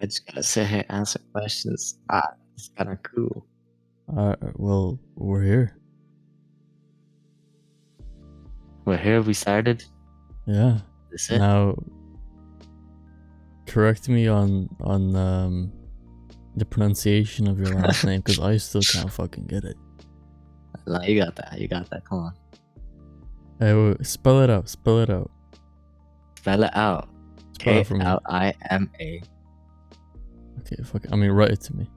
I just gotta sit here and answer questions. It's kind of cool. Well, we're here. We're here. We started. Yeah. That's it. Now, correct me on the pronunciation of your last name, because I still can't fucking get it. No, you got that. You got that. Come on. Spell it out. Spell it out. Spell it out. Spell it for me. Klima. Okay, fuck it. I mean, write it to me.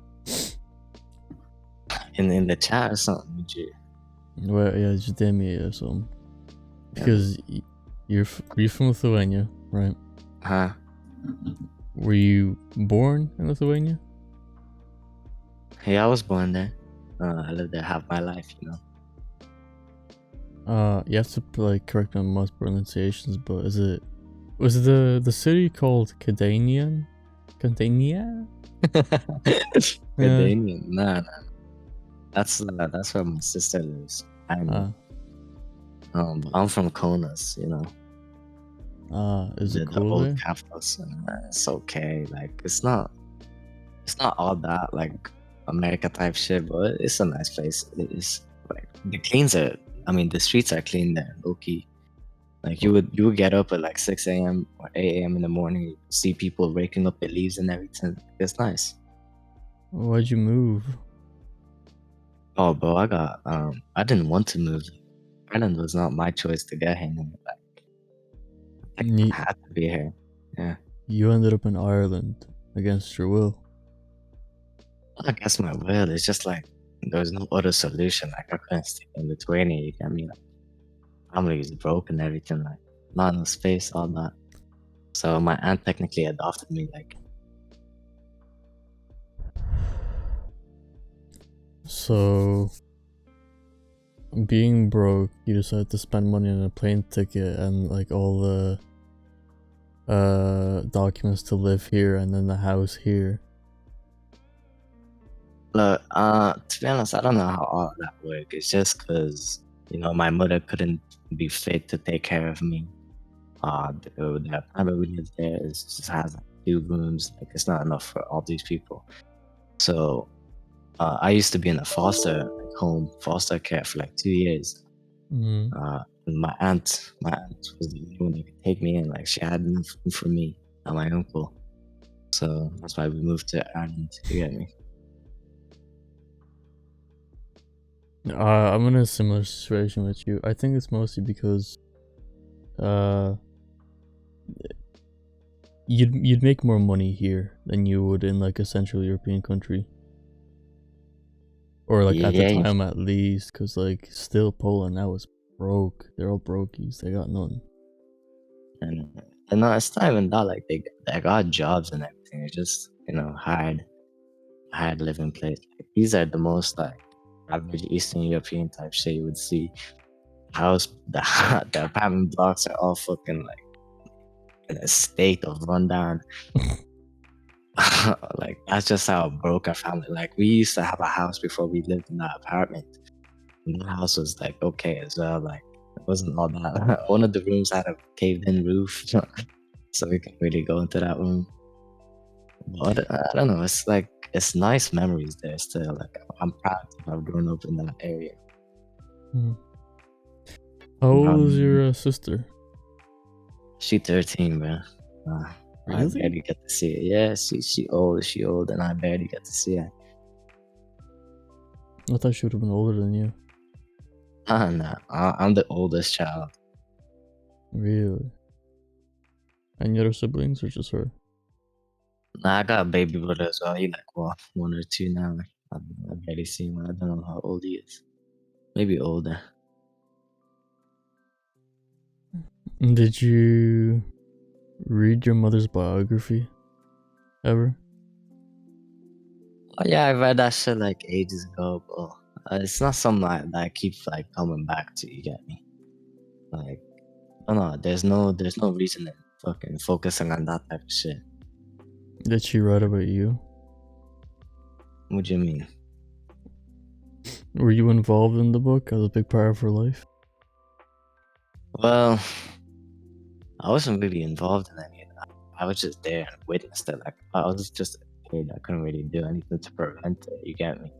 In the chat or something. Would you? Well, yeah, just DM me or something. Because you're from Lithuania, right? Huh? Were you born in Lithuania? Yeah, I was born there. I lived there half my life, you know. You have to like correct me on most pronunciations, but was it the city called Cadanian? Cadania? Canadian? Nah. That's where my sister lives. I'm from Konas, you know. Is it The cool old there? capitals. It's okay. Like it's not all that like America type shit, but it's a nice place. It is like the streets are clean there, low key. Like you would get up at like 6 a.m. or 8 a.m. in the morning, see people raking up the leaves and everything. It's nice. Why'd you move? Oh, bro, I didn't want to move. Ireland was not my choice to get here. I had to be here. Yeah. You ended up in Ireland against your will. I guess my will. It's just like there's no other solution. Like I couldn't stay in Lithuania. You get me? Like family is broken, everything. Like not enough space, all that. So my aunt technically adopted me. Like. So, being broke, you decided to spend money on a plane ticket and like all the documents to live here and then the house here. Look, to be honest, I don't know how all that works. It's just because, you know, my mother couldn't be fit to take care of me. The apartment we live there just has like 2 rooms. Like, it's not enough for all these people. So, I used to be in a foster foster care for like 2 years. And my aunt was the only one that could take me in. Like, she had enough room for me and my uncle. So that's why we moved to Ireland. You get me? I'm in a similar situation with you. I think it's mostly because you'd make more money here than you would in like a Central European country, or like at the time at least, because like still Poland now is broke. They're all brokies. They got nothing. And no, it's not even that. Like they got jobs and everything. It's just, you know, hard living place. Like, these are the most like average Eastern European type shit you would see. The apartment blocks are all fucking like in a state of rundown. Like that's just how broke our family. Like we used to have a house before we lived in that apartment. And the house was like okay as well. Like it wasn't all that. One of the rooms had a caved-in roof, so we couldn't really go into that room. But I don't know. It's like it's nice memories there still. Like I'm proud to have grown up in that area. How old is your sister? She 13, bro. Really? I barely get to see it. Yeah, she old, and I barely get to see her. I thought she would have been older than you. Nah, I'm the oldest child. Really? And your other siblings, or just her? Nah, I got a baby brother as well. He like 1 or 2 now. I barely see him. I don't know how old he is. Maybe older. Did you read your mother's biography ever? Oh yeah, I read that shit like ages ago, but it's not something that I keep like coming back to. You get me? Like, no, there's no reason in fucking focusing on that type of shit. Did she write about you? What do you mean? Were you involved in the book as a big part of her life? Well, I wasn't really involved in any of that. I was just there and witnessed it. Like I was just a kid. I couldn't really do anything to prevent it. You get me?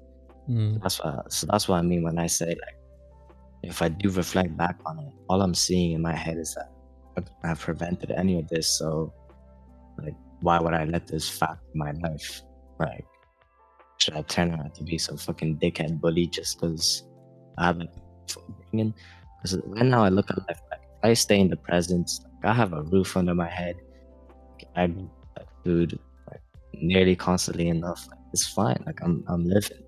Mm. That's what I mean when I say like if I do reflect back on it, all I'm seeing in my head is that I've prevented any of this. So like, why would I let this fact in my life? Like, should I turn out to be some fucking dickhead bully just because I haven't upbringing? Because right now I look at life like if I stay in the present, like, I have a roof under my head, I get like, food like nearly constantly enough. Like, it's fine. Like I'm living.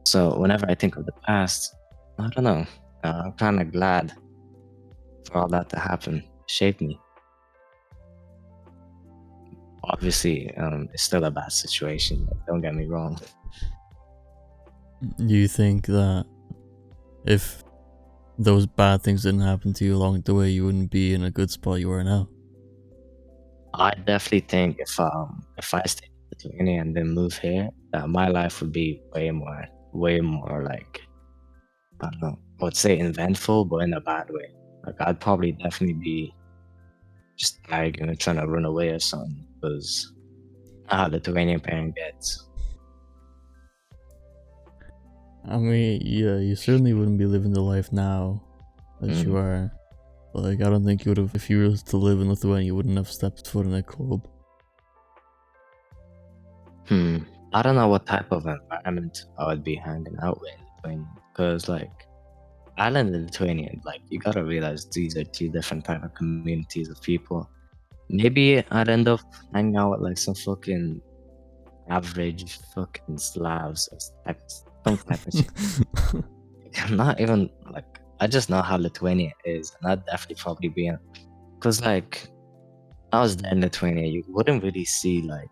So whenever I think of the past, I don't know. I'm kind of glad for all that to happen. Shaped me. Obviously, it's still a bad situation. Like, don't get me wrong. Do you think that if those bad things didn't happen to you along the way, you wouldn't be in a good spot you are now? I definitely think if I stayed in Lithuania and then move here, that my life would be way more like I don't know. I would say eventful, but in a bad way. Like I'd probably definitely be just arrogant and trying to run away or something because how Lithuanian parent gets. I mean, yeah, you certainly wouldn't be living the life now that you Mm. are. Like, I don't think you would have, if you were to live in Lithuania, you wouldn't have stepped foot in a club. I don't know what type of environment I would be hanging out with in Lithuania because like Ireland and Lithuania, like you gotta realize these are two different type of communities of people. Maybe I'd end up hanging out with like some fucking average fucking Slavs or some type of shit. I'm not even like I just know how Lithuania is, and I'd definitely probably be in because like I was there in Lithuania, you wouldn't really see like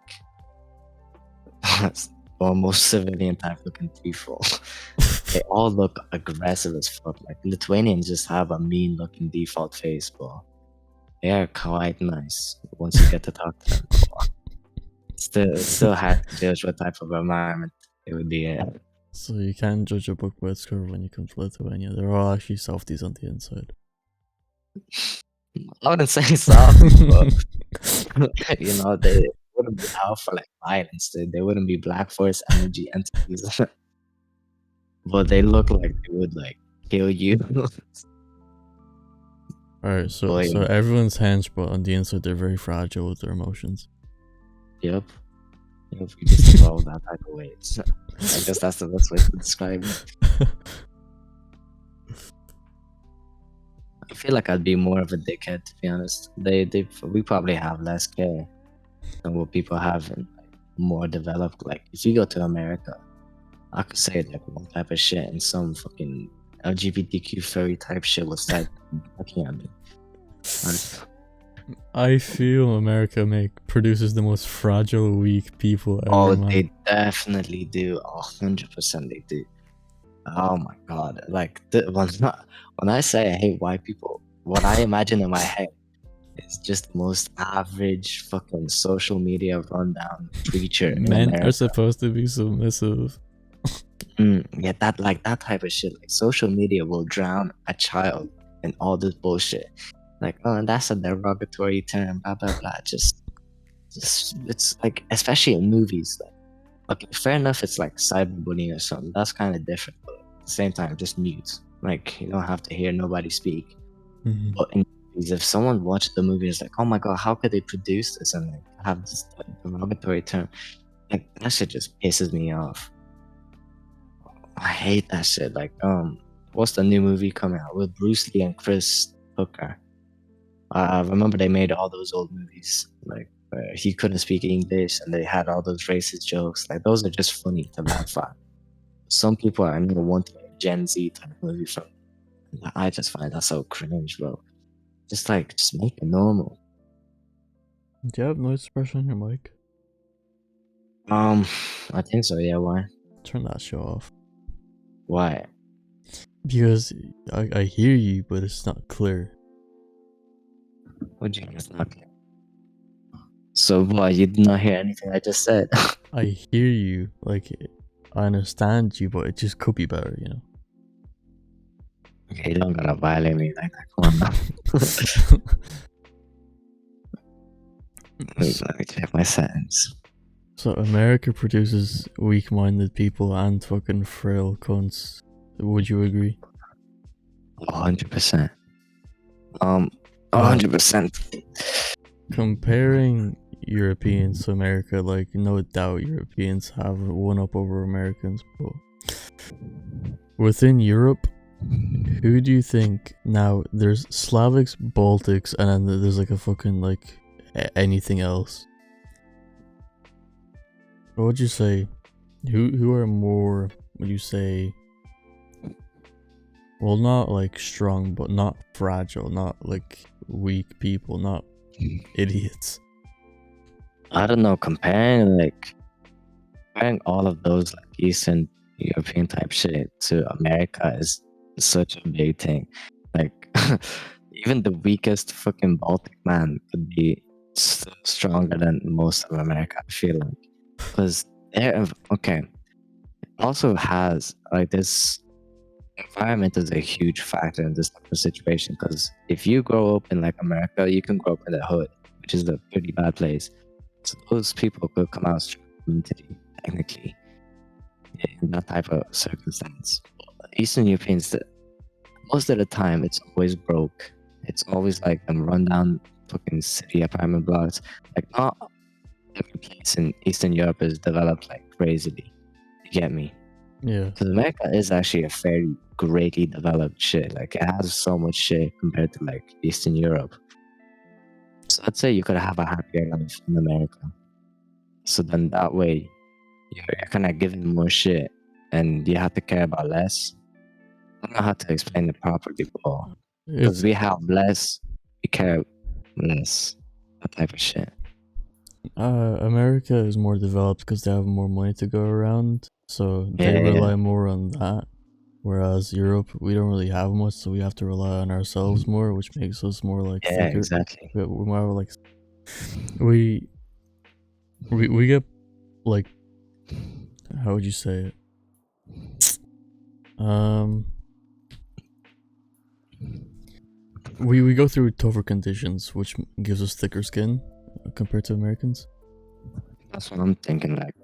almost civilian type looking people. They all look aggressive as fuck. Like Lithuanians just have a mean looking default face, but they are quite nice once you get to talk to them. Still hard to judge what type of environment it would be in. So you can't judge a book by its cover when you come to Lithuania. They're all actually softies on the inside. I wouldn't say soft, but you know, they wouldn't be out for like violence. They wouldn't be Black Force energy entities, but they look like they would like kill you. Alright, so Boy, everyone's hench, but on the inside they're very fragile with their emotions. yep. Yep, we just evolved that type of way. I guess that's the best way to describe it. I feel like I'd be more of a dickhead, to be honest. We probably have less care than what people have in like, more developed. Like, if you go to America, I could say like one type of shit, and some fucking LGBTQ furry type shit will start looking at me. I feel America produces the most fragile, weak people ever. Oh, man. they definitely do. 100% they do. Oh my god! Like when I say I hate white people, what I imagine in my head is just the most average fucking social media rundown preacher in Men America. are supposed to be submissive. Yeah, that type of shit. Like social media will drown a child in all this bullshit. Like, oh, that's a derogatory term. Blah blah blah. Just it's like, especially in movies. Like, okay, fair enough. It's like cyberbullying or something. That's kind of different. But at the same time, just mute. Like, you don't have to hear nobody speak. Mhm. But in movies, if someone watched the movie, it's like, oh my god, how could they produce this and like have this derogatory term? Like that shit just pisses me off. I hate that shit. Like, what's the new movie coming out with Bruce Lee and Chris Tucker? I remember they made all those old movies, like where he couldn't speak English and they had all those racist jokes. Like those are just funny to laugh at. Some people I know want a Gen Z type movie from. I just find that so cringe, bro. Just make it normal. Do you have noise suppression on your mic? I think so. Yeah, why? Turn that shit off. Why? Because I hear you, but it's not clear. What do you mean it's not clear? So what? You did not hear anything I just said? I hear you, like I understand you, but it just could be better, you know. Okay, you don't gotta violate me like that. Come on now. Let me check my sentence. So America produces weak-minded people and fucking frail cunts. Would you agree? 100%. Now, 100%. comparing Europeans to America, like no doubt Europeans have one up over Americans, but within Europe, who do you think now? There's Slavics, Baltics, and then there's like a fucking like anything else. What would you say? Who are more? Would you say? Well, not like strong, but not fragile, not like weak people, not idiots. I don't know, comparing all of those like Eastern European type shit to America is such a big thing. Like even the weakest fucking Baltic man could be stronger than most of America, I feel like. Because they're okay. It also has like this environment is a huge factor in this type of situation. Because if you grow up in like America, you can grow up in the hood, which is a pretty bad place. So those people could come out strong mentally, technically, in that type of circumstance. Eastern Europeans, most of the time, it's always broke. It's always like them rundown fucking city apartment blocks. Like not every place in Eastern Europe is developed like crazily. You get me? Yeah. Because America is actually a fairly greatly developed shit. Like it has so much shit compared to like Eastern Europe. So I'd say you could have a happier life in America. So then that way, you're kind of given more shit and you have to care about less. I don't know how to explain it properly, but because It's we have less, we care less. That type of shit. America is more developed because they have more money to go around, so they Yeah, rely more on that. Whereas Europe, we don't really have much, so we have to rely on ourselves more, which makes us more like yeah, thicker. exactly. We're more like we we get like, how would you say it? We go through tougher conditions, which gives us thicker skin compared to Americans. That's what I'm thinking. Like,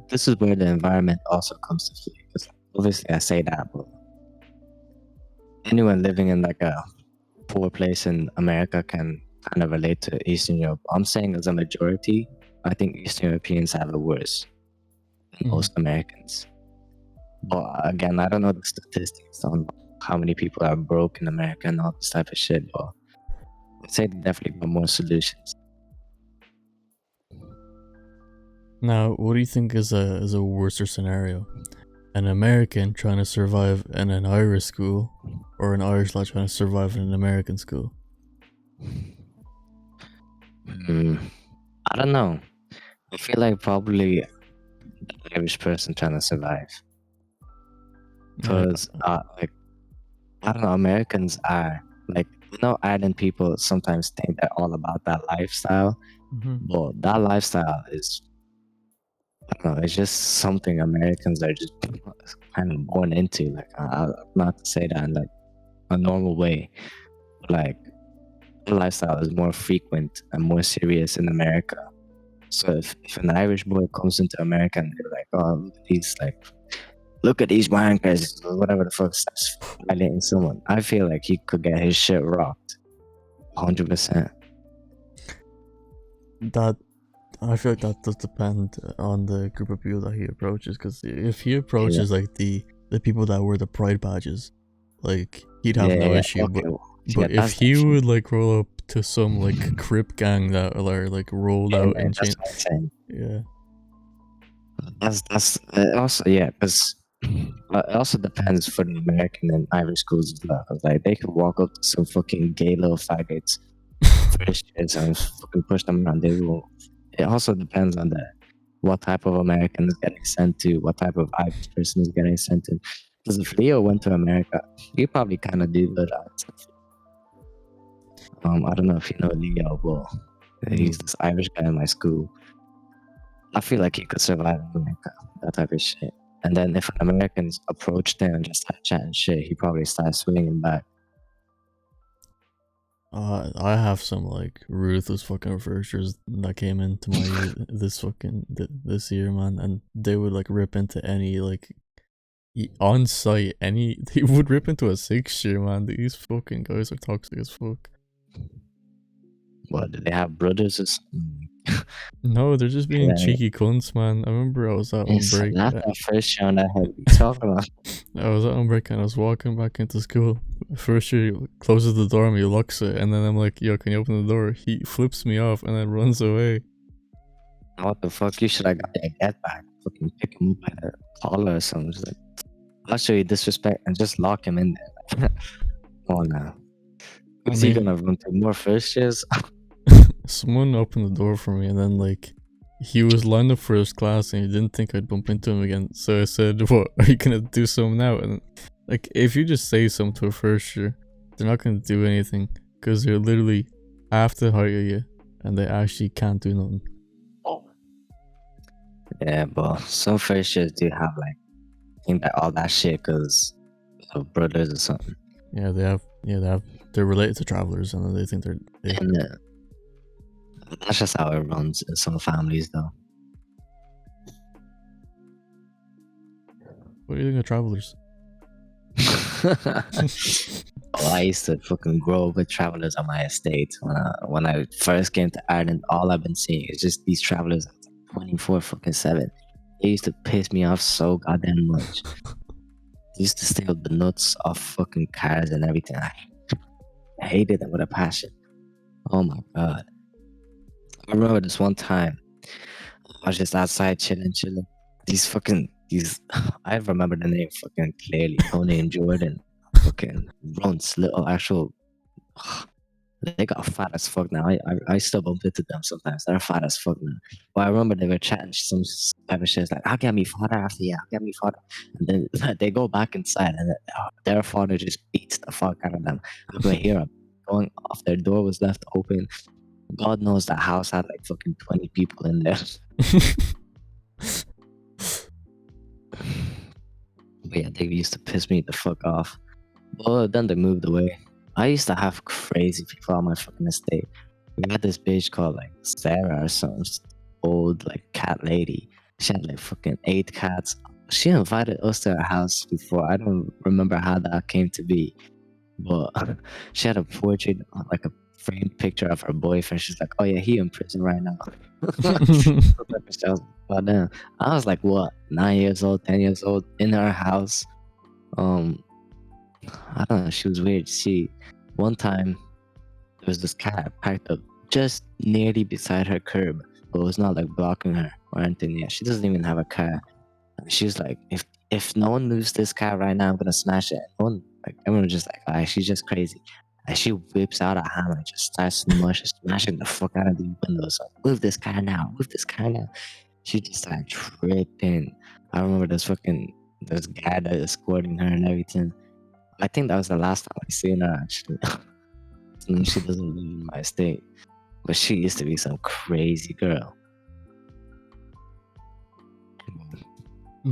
this is where the environment also comes to play. Because obviously, I say that, but anyone living in like a poor place in America can kind of relate to Eastern Europe. I'm saying as a majority, I think Eastern Europeans have it worse than most Americans. But again, I don't know the statistics on how many people are broke in America and all this type of shit. But I'd say they definitely got more solutions. Now, what do you think is a worser scenario? An American trying to survive in an Irish school, or an Irish lad trying to survive in an American school? I don't know. I feel like probably the Irish person trying to survive. Because, like, I don't know, Americans are, like, Ireland people sometimes think they're all about that lifestyle. But that lifestyle is, I don't know, it's just something Americans are just kind of born into. Like, not to say that in like a normal way, but like the lifestyle is more frequent and more serious in America. So if an Irish boy comes into America and they're like, oh, look at these wankers, or whatever the fuck, starts violating someone, I feel like he could get his shit rocked, 100%. That I feel like that does depend on the group of people that he approaches. Because if he approaches like the people that wear the pride badges, like he'd have no issue. Okay, but if he would like roll up to some like Crip gang that are like rolled out in chain, that's what I'm saying. yeah, That's also because it also depends for the American and Irish schools as well. 'Cause, like they could walk up to some fucking gay little faggots, first kids, and fucking push them around. They will. It also depends on what type of American is getting sent to, what type of Irish person is getting sent to. Because if Leo went to America, he probably kind of do good at. I don't know if you know Leo, but he's this Irish guy in my school. I feel like he could survive in America, that type of shit. And then if an Americans approached him and just start chatting shit, he probably starts swinging back. I have some like ruthless fucking refurbishers that came into my this year, man, and they would like rip into any like on site any they would rip into a 6 year, man. These fucking guys are toxic as fuck. What, did they have brothers or something? No, they're just being Yeah, cheeky cunts, man. I remember I was out on it's break. not that first round I had you talking about. I was out on break and I was walking back into school. First year closes the door and he locks it, and then I'm like, yo, can you open the door? He flips me off and then runs away. What the fuck? You should have got that get back. Fucking pick him up by the collar or something. Just like, I'll show you disrespect and just lock him in there. Come on now. Who's he gonna run to? More first years? Someone opened the door for me, and then like he was lined up for his class and he didn't think I'd bump into him again. So I said, what, are you gonna do something now? And like, if you just say something to a first year, they're not gonna do anything because they're literally have to hire you and they actually can't do nothing. Oh. Yeah, but some first years do have like, think that all that shit because of brothers or something. Yeah, they're related to travelers and they think they And that's just how it runs in some families, though. What do you think of travelers? Oh, I used to fucking grow up with travelers on my estate. When I first came to Ireland, all I've been seeing is just these travelers 24/7. They used to piss me off so goddamn much. They used to steal the nuts off fucking cars and everything. I hated them with a passion. Oh my god. I remember this one time, I was just outside chilling. These I remember the name fucking clearly. Tony and Jordan, fucking runts, little actual. They got fat as fuck now. I still bump into them sometimes. They're fat as fuck now. But I remember they were chatting some type of shit like, "I'll get me father after you. I'll get me father." And then they go back inside, and their father just beats the fuck out of them. I could hear them going off. Their door was left open. God knows that house had like fucking 20 people in there. But yeah, they used to piss me the fuck off. But then they moved away. I used to have crazy people on my fucking estate. We had this bitch called like Sarah or some old like cat lady. She had like fucking 8 cats. She invited us to her house before. I don't remember how that came to be. But she had a portrait, like a framed picture of her boyfriend. She's like, "Oh yeah, he in prison right now." But then I was like, what, 9 years old, 10 years old, in her house. I don't know. She was weird. One time there was this cat parked up just nearly beside her curb, but it was not like blocking her or anything yet. She doesn't even have a car. And she was like, if no one moves this car right now, I'm gonna smash it. Everyone was just like, "Ah, she's just crazy." And she whips out a hammer and just starts smashing the fuck out of the windows. Like, move this car now, move this car now. She just started tripping. I remember this guy that escorting her and everything. I think that was the last time I seen her actually. And she doesn't live in my state. But she used to be some crazy girl.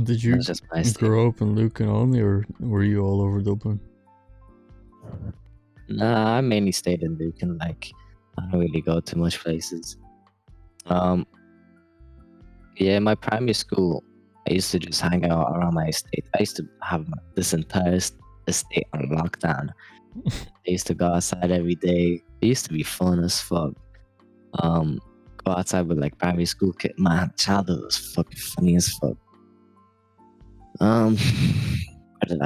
Did you That's just my state. grow up in Lucan only, or were you all over Dublin? Nah, I mainly stayed in Lucan. Like, I don't really go to much places. Yeah, my primary school, I used to just hang out around my estate. I used to have this entire estate on lockdown. I used to go outside every day. It used to be fun as fuck. Go outside with like primary school kid. My childhood was fucking funny as fuck. Where did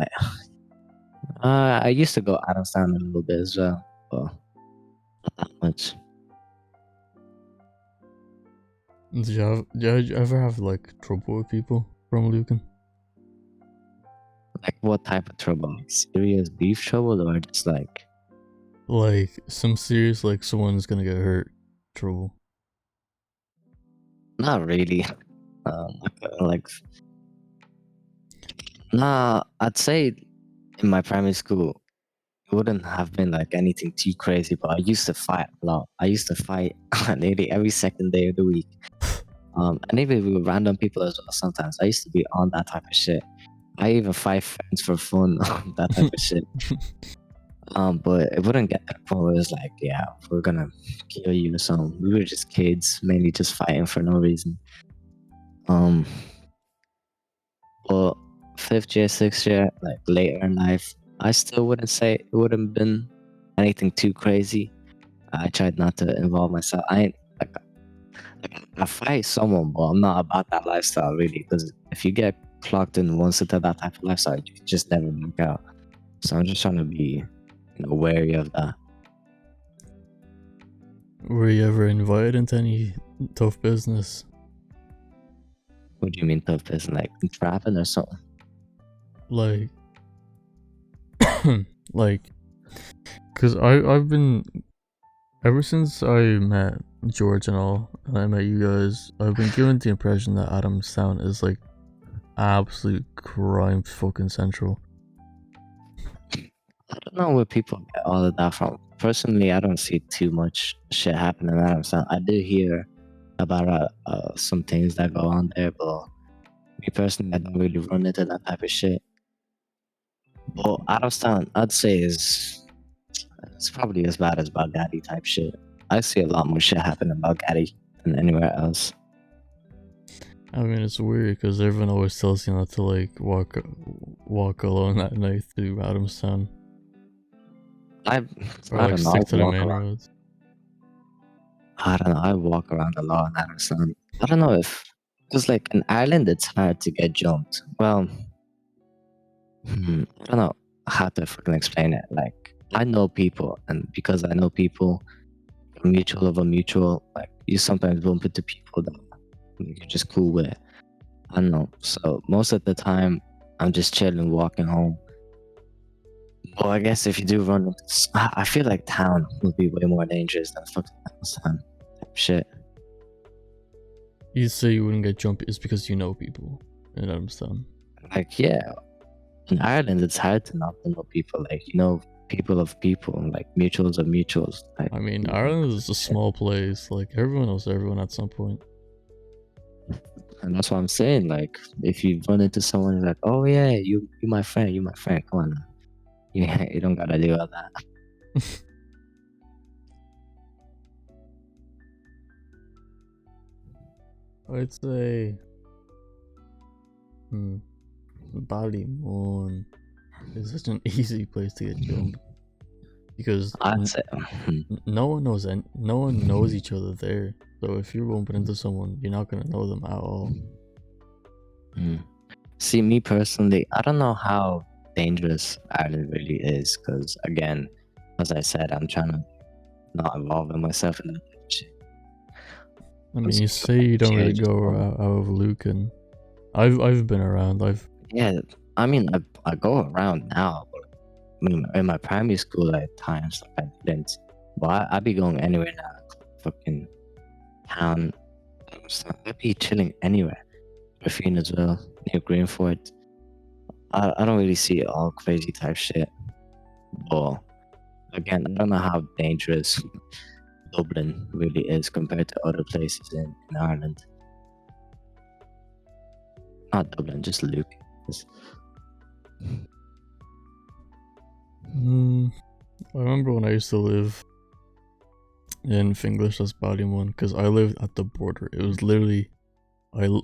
I used to go Adamstown a little bit as well, but not that much. Did you ever have like trouble with people from Lucan? Like what type of trouble? Like serious beef trouble or just like some serious, like someone's gonna get hurt trouble? not really. Like nah, I'd say in my primary school it wouldn't have been like anything too crazy, but I used to fight a lot. I used to fight nearly every second day of the week. And even with random people as well sometimes. I used to be on that type of shit. I even fight friends for fun, that type of shit. But it wouldn't get to the point where it's like, yeah, we're gonna kill you or something. We were just kids, mainly just fighting for no reason. Um, but fifth year, sixth year, like later in life, I still wouldn't say it would have been anything too crazy. I tried not to involve myself. I ain't like I fight someone, but I'm not about that lifestyle really. Because if you get clocked in once into that type of lifestyle, you just never work out. So I'm just trying to be, wary of that. Were you ever invited into any tough business? What do you mean tough person? Like trapping or something? Like, like, cause I've been ever since I met George and all, and I met you guys. I've been given the impression that Adamstown is like absolute crime fucking central. I don't know where people get all of that from. Personally, I don't see too much shit happening in Adamstown. I do hear about some things that go on there, but me personally, I don't really run into that type of shit. But Adamstown, I'd say it's probably as bad as Baghdadi type shit. I see a lot more shit happen in Baghdadi than anywhere else. I mean, it's weird because everyone always tells you not to like walk alone at night through Adamstown, I or I like don't know. stick to the main roads. I don't know. I walk around a lot in Adamstown. I don't know if because like in Ireland, it's hard to get jumped. Well, I don't know how to fucking explain it. Like I know people, and because I know people, mutual of a mutual, like you sometimes bump into people that you're just cool with. I don't know. So most of the time, I'm just chilling, walking home. Well, I guess if you do run into, I feel like town would be way more dangerous than fucking town type shit. You say you wouldn't get jumped is because you know people in Adamstown. Like yeah, in Ireland, it's hard to not to know people. Like people of people, like mutuals of mutuals. Like I mean, Ireland is a small place. Like everyone knows everyone at some point. and that's what I'm saying. Like if you run into someone, you're like, oh yeah, you my friend, you my friend. Come on, now. You don't gotta do all that. I'd say, Ballymun is such an easy place to get jumped because I'd say, no one knows each other there. So if you're bumping into someone, you're not gonna know them at all. see me personally, I don't know how dangerous Ireland really is because again, as I said, I'm trying to not involve myself in that shit. I mean, you say you don't really go out of Lucan. I've been around. Yeah, I mean, I go around now, but I mean, in my primary school at times, like I didn't. But I be going anywhere now, fucking town. I'd be chilling anywhere. Griffin as well, near Greenford. I don't really see all crazy type shit. But again, I don't know how dangerous Dublin really is compared to other places in Ireland. Not Dublin, just Luke. I remember when I used to live in Finglish, that's Ballymun, because I lived at the border. It was literally, I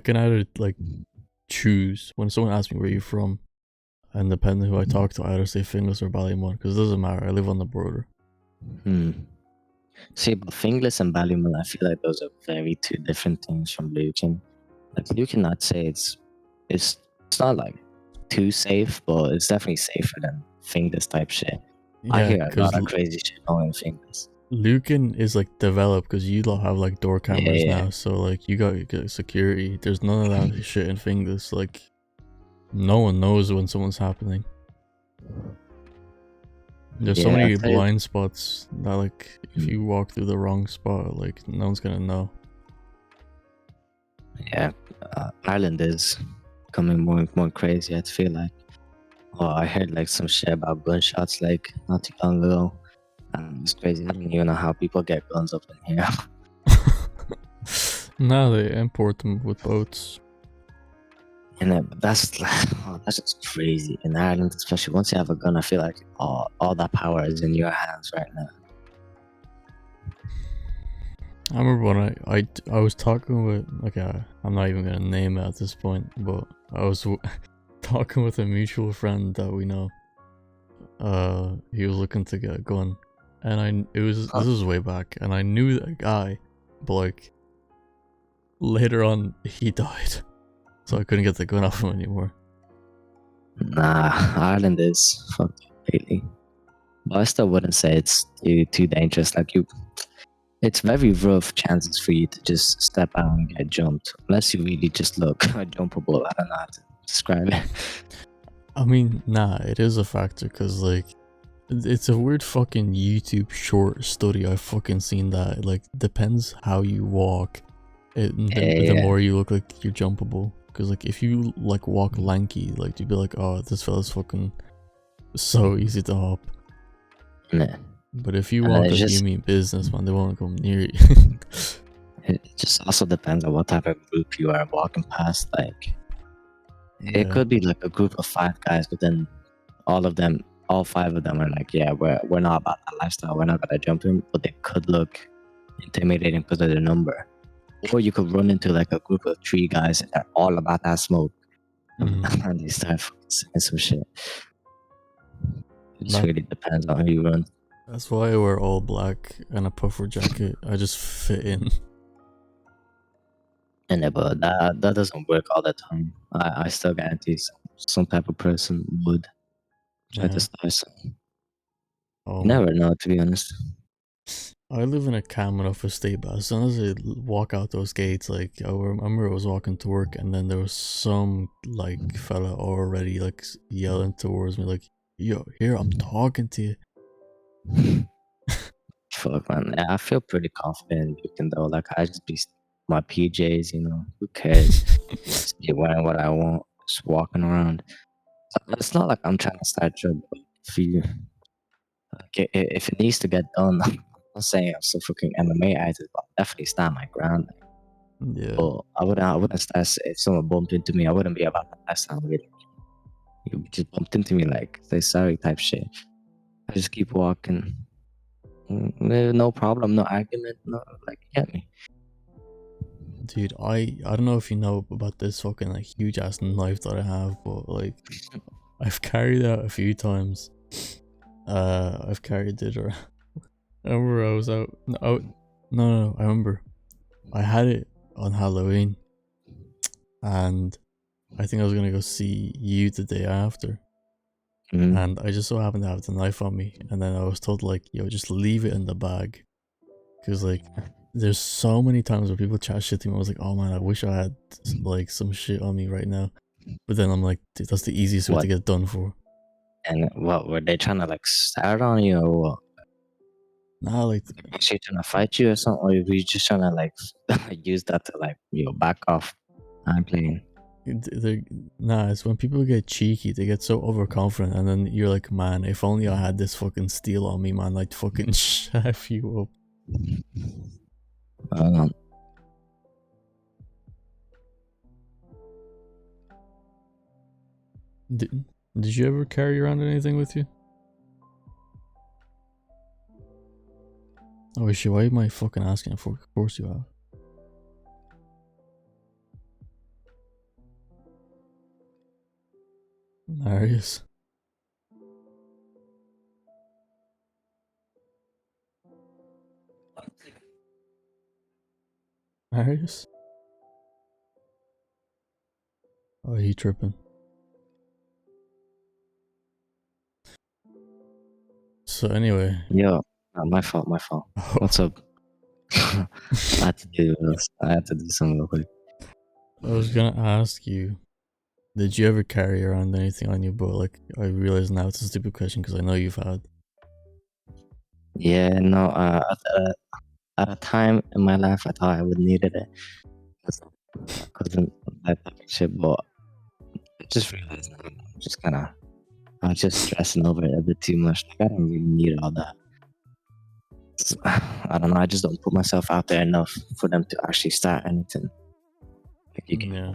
can either like choose when someone asks me where you're from, and depending who I talk to, I either say Finglas or Ballymun, because it doesn't matter. I live on the border. See, but Finglas and Ballymun, I feel like those are very two different things from Lucan. Like Lucan, I'd say it's not like too safe, but it's definitely safer than Finglas type shit. I hear a lot of crazy shit going in Finglas. Lucan is like developed because you lot have like door cameras now, so like you got security. There's none of that shit in Finglas. Like no one knows when someone's happening. There's so many blind spots that like if you walk through the wrong spot, like no one's gonna know. Yeah, Ireland is becoming more and more crazy. I feel like. Oh, I heard like some shit about gunshots like not too long ago. It's crazy. I don't even know how people get guns up in here. Now they import them with boats. And that's just crazy. In Ireland, especially once you have a gun, I feel like all that power is in your hands right now. I remember when I was talking with I'm not even gonna name it at this point, but I was talking with a mutual friend that we know. He was looking to get a gun, and this was way back, and I knew that guy, but like later on he died, so I couldn't get the gun off him anymore. Nah, Ireland is fucked up lately. But I still wouldn't say it's too dangerous. Like it's very rough chances for you to just step out and get jumped, unless you really just look jumpable. I don't know how to describe it. I mean, nah, it is a factor because like it's a weird fucking YouTube short study I've fucking seen that like depends how you walk, the more you look like you're jumpable. Because like if you like walk lanky, like you'd be like, oh, this fella's fucking so easy to hop. Yeah. But if you walk like you mean business, man, they won't come near you. It just also depends on what type of group you are walking past. Like it could be like a group of 5 guys, but then all 5 of them are like, yeah, we're not about that lifestyle. We're not gonna jump in, but they could look intimidating because of their number. Or you could run into like a group of 3 guys that are all about that smoke, and they start saying some shit. It just really depends on who you run. That's why I wear all black and a puffer jacket. I just fit in. And but that doesn't work all the time. I still guarantee some type of person would try to start something. You never know, to be honest. I live in a calm enough estate, but as soon as I walk out those gates, like I remember I was walking to work, and then there was some like fella already like yelling towards me, like, "Yo, here, I'm talking to you." Fuck, man. I feel pretty confident looking though. Like I just be my PJs, you know. Who cares? Just be wearing what I want, just walking around. It's not like I'm trying to start trouble. If it needs to get done, I'm not saying I'm so fucking MMA artist, but I'll definitely stand my ground. Yeah. But I wouldn't start if someone bumped into me. I wouldn't be about that lifestyle. You just bumped into me, like say sorry type shit. I just keep walking. No problem, no argument, no, like, get me. Dude, I don't know if you know about this fucking like huge ass knife that I have, but like I've carried it out a few times. I've carried it around. I remember I was out. No, I remember I had it on Halloween, and I think I was gonna go see you the day after. And I just so happened to have the knife on me, and then I was told like, yo, just leave it in the bag, because like there's so many times where people chat shit to me. I was like, oh man, I wish I had like some shit on me right now, but then I'm like, dude, that's the easiest way to get done for. And what were they trying to like start on you or what? Nah, like she trying to fight you or something, or were you just trying to like use that to like back off? I'm playing. Nah, it's when people get cheeky, they get so overconfident, and then you're like, man, if only I had this fucking steel on me, man, I'd fucking chef you up. Did you ever carry around anything with you? Oh shit, why am I fucking asking for? Of course you have. Marijus. Marijus? Oh, he tripping. So anyway. Yo, my fault. Oh. What's up? I had to do something real quick. I was gonna ask you, did you ever carry around anything on you? But like, I realize now it's a stupid question because I know you've had. Yeah, no. At a time in my life, I thought I would needed it because that type of shit. But I just realized now, I was just stressing over it a bit too much. Like, I don't really need all that. I don't know. I just don't put myself out there enough for them to actually start anything. Like Yeah.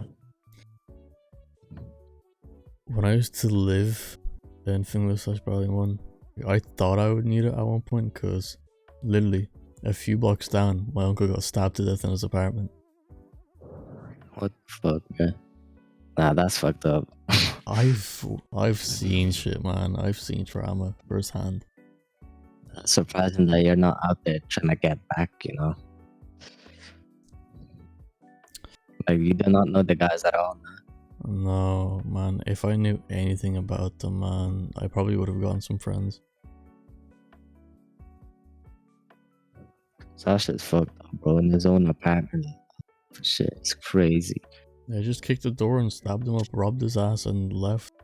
When I used to live in Finland/Berlin 1, I thought I would need it at one point because literally a few blocks down, my uncle got stabbed to death in his apartment. What the fuck, man? Nah, that's fucked up. I've seen shit, man. I've seen trauma firsthand. It's surprising that you're not out there trying to get back, you know? Like, you do not know the guys at all. No, man. If I knew anything about them, man, I probably would have gotten some friends. So that shit's fucked up, bro. In his own apartment. Shit, it's crazy. They just kicked the door and stabbed him up, robbed his ass, and left.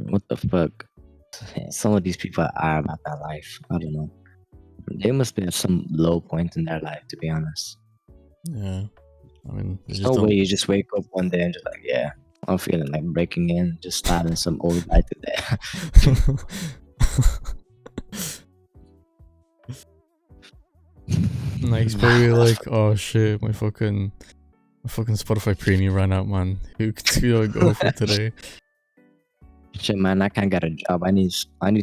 What the fuck? Some of these people are about that life. I don't know. They must be at some low point in their life, to be honest. Yeah. I mean, There's no way you just wake up one day and just like, yeah, I'm feeling like breaking in and just stabbing some old guy to death. Like, he's probably like, oh shit, my fucking Spotify premium ran out, man. Who do I go for today? Shit, man, I can't get a job. I need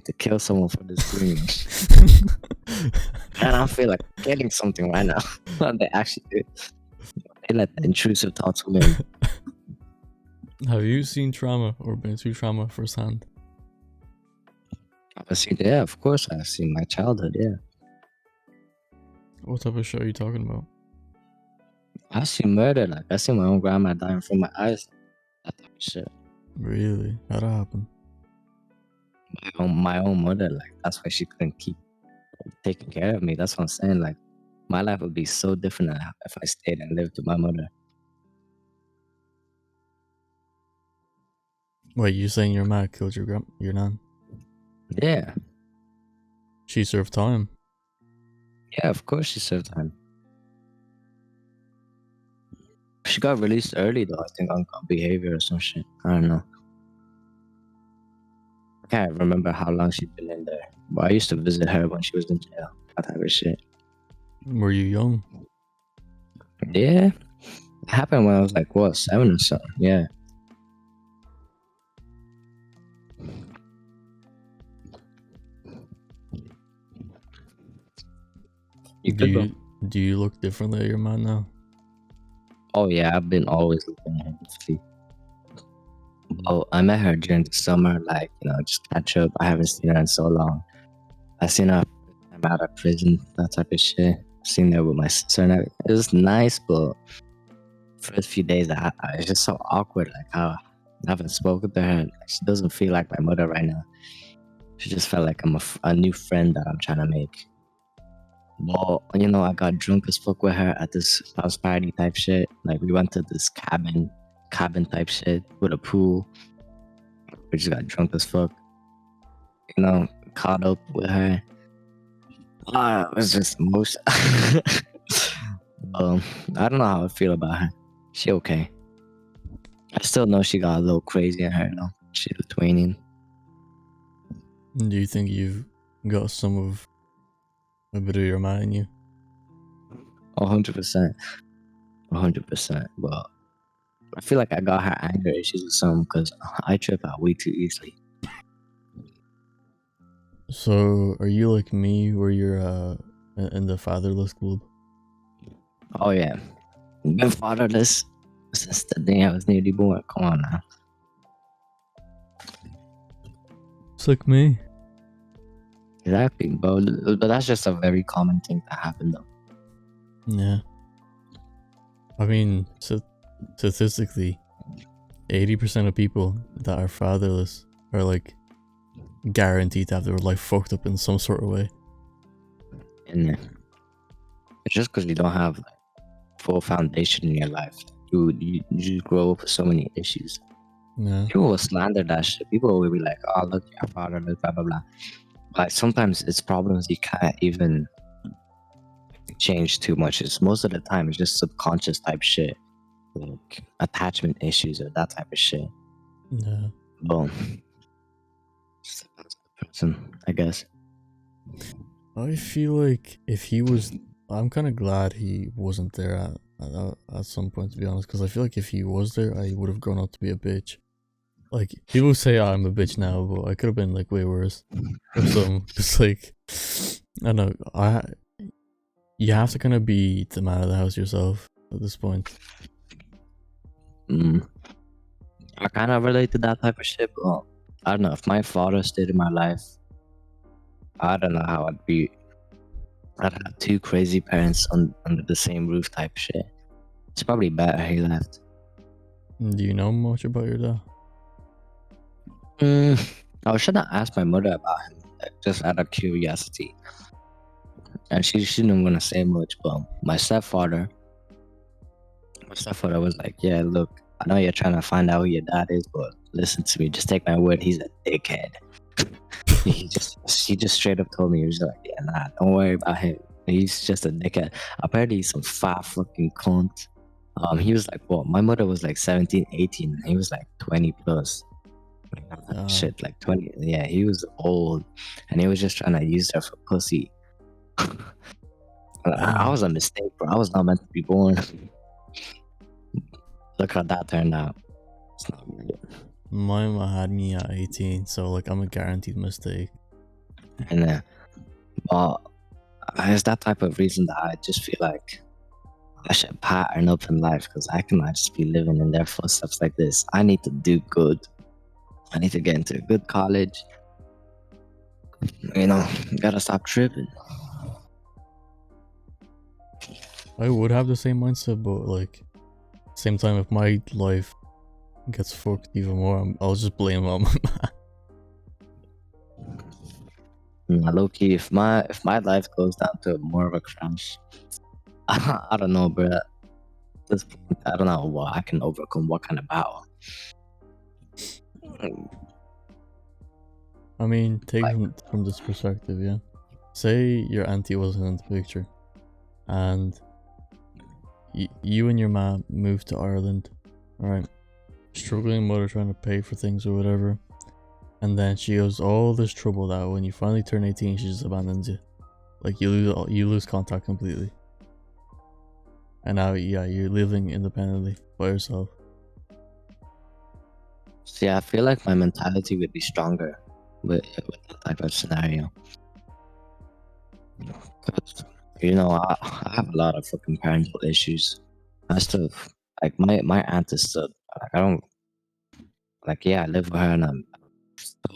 to kill someone for this premium. And I feel like getting something right now. They actually do. They let the intrusive thoughts win. Have you seen trauma or been through trauma firsthand? I've seen, yeah, of course. I've seen my childhood, yeah. What type of shit are you talking about? I've seen murder. Like, I seen my own grandma dying from my eyes. That type of shit. Really? How'd that happen? My own mother, like, that's why she couldn't keep taking care of me. That's what I'm saying. Like, my life would be so different if I stayed and lived with my mother. Wait, you saying your mom killed your nan? Yeah. She served time. Yeah, of course she served time. She got released early though, I think on behavior or some shit. I don't know. I can't remember how long she'd been in there. But I used to visit her when she was in jail. That type of shit. Were you young? Yeah. It happened when I was like, what, 7 or something? Yeah. Do you look differently at your man now? Oh yeah, I've been always looking at her differently. Oh, I met her during the summer, like, you know, just catch up. I haven't seen her in so long. I seen her I'm out of prison, that type of shit. Seen her with my sister and everything. It was nice, but first few days, it's just so awkward. Like, how I haven't spoken to her. Like, she doesn't feel like my mother right now. She just felt like I'm a new friend that I'm trying to make. Well, you know, I got drunk as fuck with her at this house party type shit. Like, we went to this cabin type shit with a pool. We just got drunk as fuck. You know, caught up with her. It was just most. I don't know how I feel about her. She okay. I still know she got a little crazy in her, though. She's Lithuanian. Do you think you've got a bit of your man in you? 100%. 100%. But I feel like I got her anger issues or something because I trip out way too easily. So, are you like me where you're in the fatherless club? Oh, yeah. I've been fatherless since the day I was nearly born. Come on now. It's like me. Exactly, but that's just a very common thing to happen, though. Yeah. I mean, statistically, 80% of people that are fatherless are like guaranteed to have their life fucked up in some sort of way. And it's just because you don't have like full foundation in your life. You just grow up with so many issues. Yeah. People will slander that shit. People will be like, "Oh, look, your fatherless, blah blah blah." Like sometimes it's problems you can't even change too much. It's most of the time it's just subconscious type shit, like attachment issues or that type of shit. Yeah. Well, just depends on the person, I guess. I feel like if he was, I'm kind of glad he wasn't there at some point, to be honest, because I feel like if he was there, I would have grown up to be a bitch. like people say I'm a bitch now, but I could have been like way worse or something. Cause like I don't know, you have to kind of be the man of the house yourself at this point. Mm. I kind of relate to that type of shit, but I don't know. If my father stayed in my life, I don't know how I'd be. I'd have two crazy parents under the same roof type shit. It's probably better he left. Do you know much about your dad? I should have asked my mother about him, like, just out of curiosity. And she didn't want to say much, but my stepfather was like, "Yeah, look, I know you're trying to find out who your dad is, but listen to me, just take my word, he's a dickhead." She just straight up told me, he was like, "Yeah, nah, don't worry about him. He's just a dickhead." Apparently, he's some fat fucking cunt. He was like, what? My mother was like 17, 18. He was like 20 plus. Shit, like 20. Yeah, he was old, and he was just trying to use her for pussy. I was a mistake, bro. I was not meant to be born. Look how that turned out. It's not good. My mom had me at 18, so like I'm a guaranteed mistake. And but it's that type of reason that I just feel like I should pattern up in life, because I cannot just be living in their footsteps like this. I need to do good. I need to get into a good college. You know, gotta stop tripping. I would have the same mindset, but like same time, if my life gets fucked even more, I'll just blame on my man. Low key, if my life goes down to more of a crash, I don't know, bro. At this point, I don't know what I can overcome. What kind of battle? I mean, take Like, it from this perspective, yeah. Say your auntie wasn't in the picture, and you and your mom moved to Ireland, alright? Struggling mother trying to pay for things or whatever, and then she goes all this trouble that when you finally turn 18, she just abandons you. Like you lose contact completely. And now, yeah, you're living independently by yourself. see, I feel like my mentality would be stronger with that type of scenario. Because, you know, I have a lot of fucking parental issues. I still, like, my aunt is still, like, I don't, like, yeah, I live with her and I'm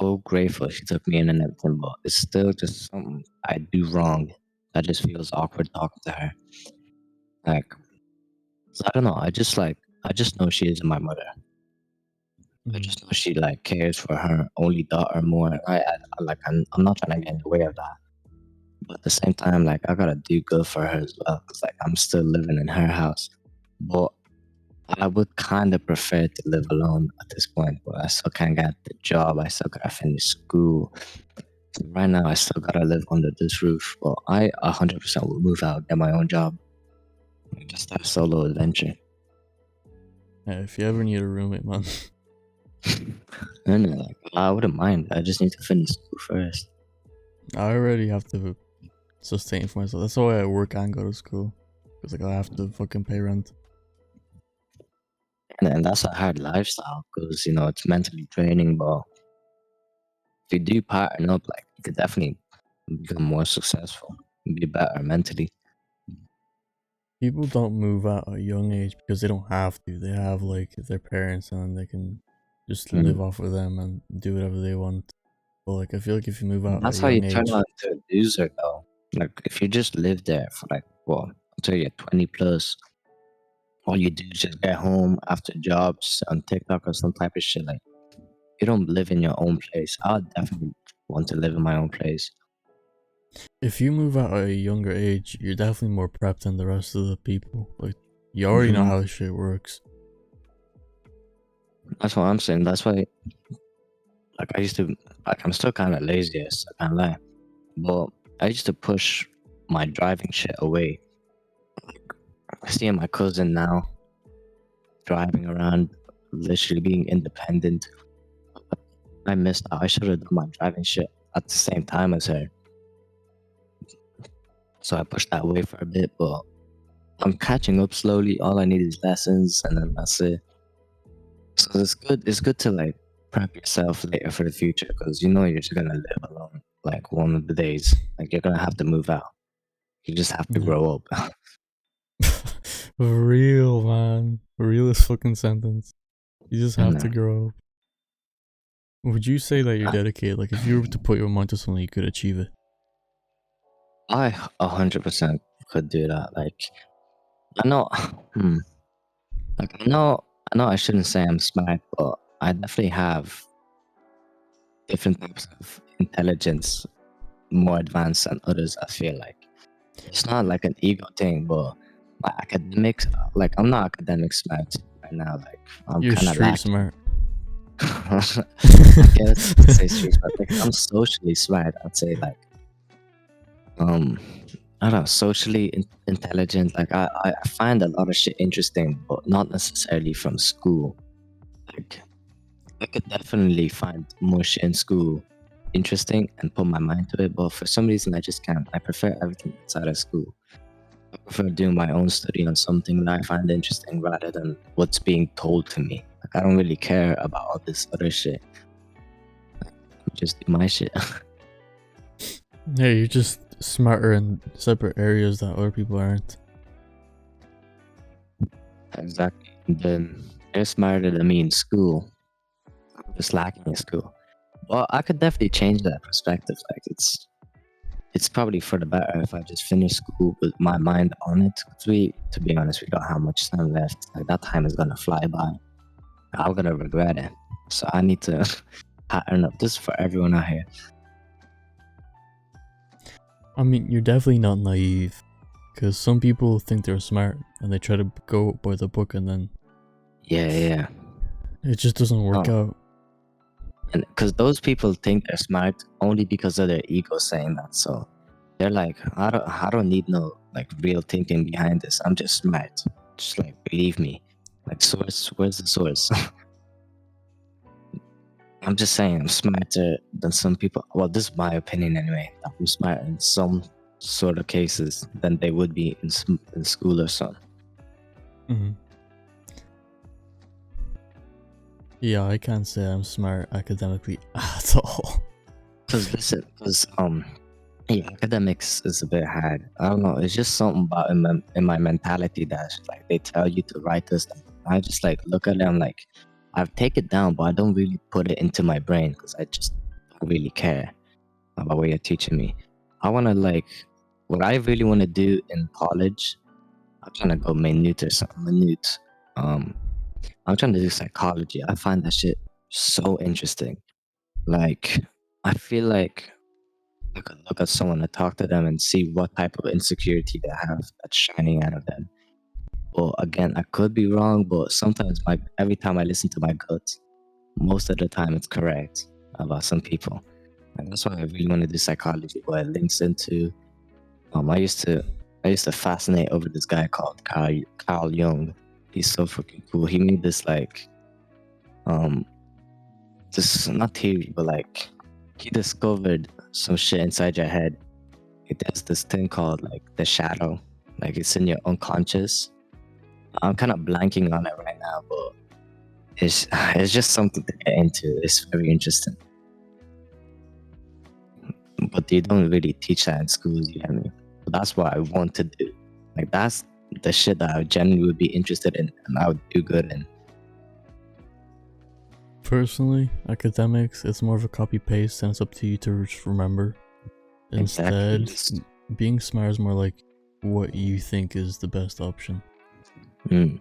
so grateful she took me in and everything, but it's still just something I do wrong that just feels awkward talking to her. Like, so I don't know. I just know she isn't my mother. I just know she like cares for her only daughter more. I'm not trying to get in the way of that, but at the same time, like I gotta do good for her as well, because like I'm still living in her house. But I would kind of prefer to live alone at this point. But I still can't get the job. I still gotta finish school. So right now, I still gotta live under this roof. But I 100% will move out, get my own job, just have solo adventure. Yeah, if you ever need a roommate, man. And like, I wouldn't mind. I just need to finish school first. I already have to sustain for myself. That's why I work and go to school. Because like I have to fucking pay rent. And that's a hard lifestyle, because you know it's mentally draining. But if you do partner up, like you could definitely become more successful and be better mentally. People don't move at a young age because they don't have to. They have like their parents and they can just live off of them and do whatever they want. But like I feel like if you move out at a That's how you young turn age, out into a loser, though. Like if you just live there for like what until you're 20 plus, all you do is just get home after jobs on TikTok or some type of shit. Like you don't live in your own place. I would definitely want to live in my own place. if you move out at a younger age, you're definitely more prepped than the rest of the people. Like you already know how this shit works. That's what I'm saying. That's why, like, I used to, like, I'm still kind of lazy, I can't lie. But I used to push my driving shit away. Seeing my cousin now driving around, literally being independent, I missed out. I should have done my driving shit at the same time as her. So I pushed that away for a bit, but I'm catching up slowly. All I need is lessons, and then that's it. So it's good. It's good to like prep yourself later for the future because you know you're just gonna live alone. Like one of the days, like you're gonna have to move out. You just have to Yeah. grow up. Real, man. Realest fucking sentence. You just have to No, grow up. Would you say that you're dedicated? Like, if you were to put your mind to something, you could achieve it. I 100% could do that. Like I know, hmm, like I know I shouldn't say I'm smart, but I definitely have different types of intelligence more advanced than others. I feel like it's not like an ego thing, but my academics, like I'm not academic smart right now. Like I'm You're kind of street lacking. smart. I guess you could say street smart. Like I'm socially smart. I'd say like um I don't know, socially intelligent. Like I find a lot of shit interesting, but not necessarily from school. Like I could definitely find more shit in school interesting and put my mind to it, but for some reason I just can't. I prefer everything outside of school. I prefer doing my own study on something that I find interesting rather than what's being told to me. Like I don't really care about all this other shit. Just do my shit. Yeah, you're just smarter in separate areas that other people aren't. Exactly. And then they're smarter than me in school. I'm just lacking in school. Well, I could definitely change that perspective. Like it's probably for the better if I just finish school with my mind on it. 'Cause to be honest, we don't have much time left. Like that time is gonna fly by. I'm gonna regret it. So I need to pattern up. This is for everyone out here. I mean, you're definitely not naive. Because some people think they're smart and they try to go by the book and then Yeah. it just doesn't work Oh, out. and because those people think they're smart only because of their ego saying that. So they're like, I don't need no like real thinking behind this. I'm just smart. Just like believe me. Like source, where's the source? I'm just saying I'm smarter than some people. Well, this is my opinion anyway. I'm smarter in some sort of cases than they would be in school or something. Hmm. Yeah, I can't say I'm smart academically at all. Cause listen, yeah, academics is a bit hard. I don't know. It's just something about in my mentality that's like they tell you to write this down. I just like look at it. I'm like, I take it down, but I don't really put it into my brain because I just don't really care about what you're teaching me. I want to like what I really want to do in college. I'm trying to go minute or something. Minute. Um, I'm trying to do psychology. I find that shit so interesting. Like, I feel like I could look at someone and talk to them and see what type of insecurity they have that's shining out of them. Well, again, I could be wrong, but sometimes every time I listen to my gut, most of the time it's correct about some people. And that's why I really want to do psychology. What it links into, um, I used to, I used to fascinate over this guy called Carl Jung. He's so freaking cool. He made this like, um, this not theory, but like, he discovered some shit inside your head. It does this thing called like the shadow, like it's in your unconscious. I'm kind of blanking on it right now, but it's just something to get into. It's very interesting, but they don't really teach that in schools. You get me? But that's what I want to do. Like that's the shit that I genuinely would be interested in, and I would do good in. Personally, academics, it's more of a copy paste and it's up to you to just remember. Exactly. Instead, being smart is more like what you think is the best option. Mm.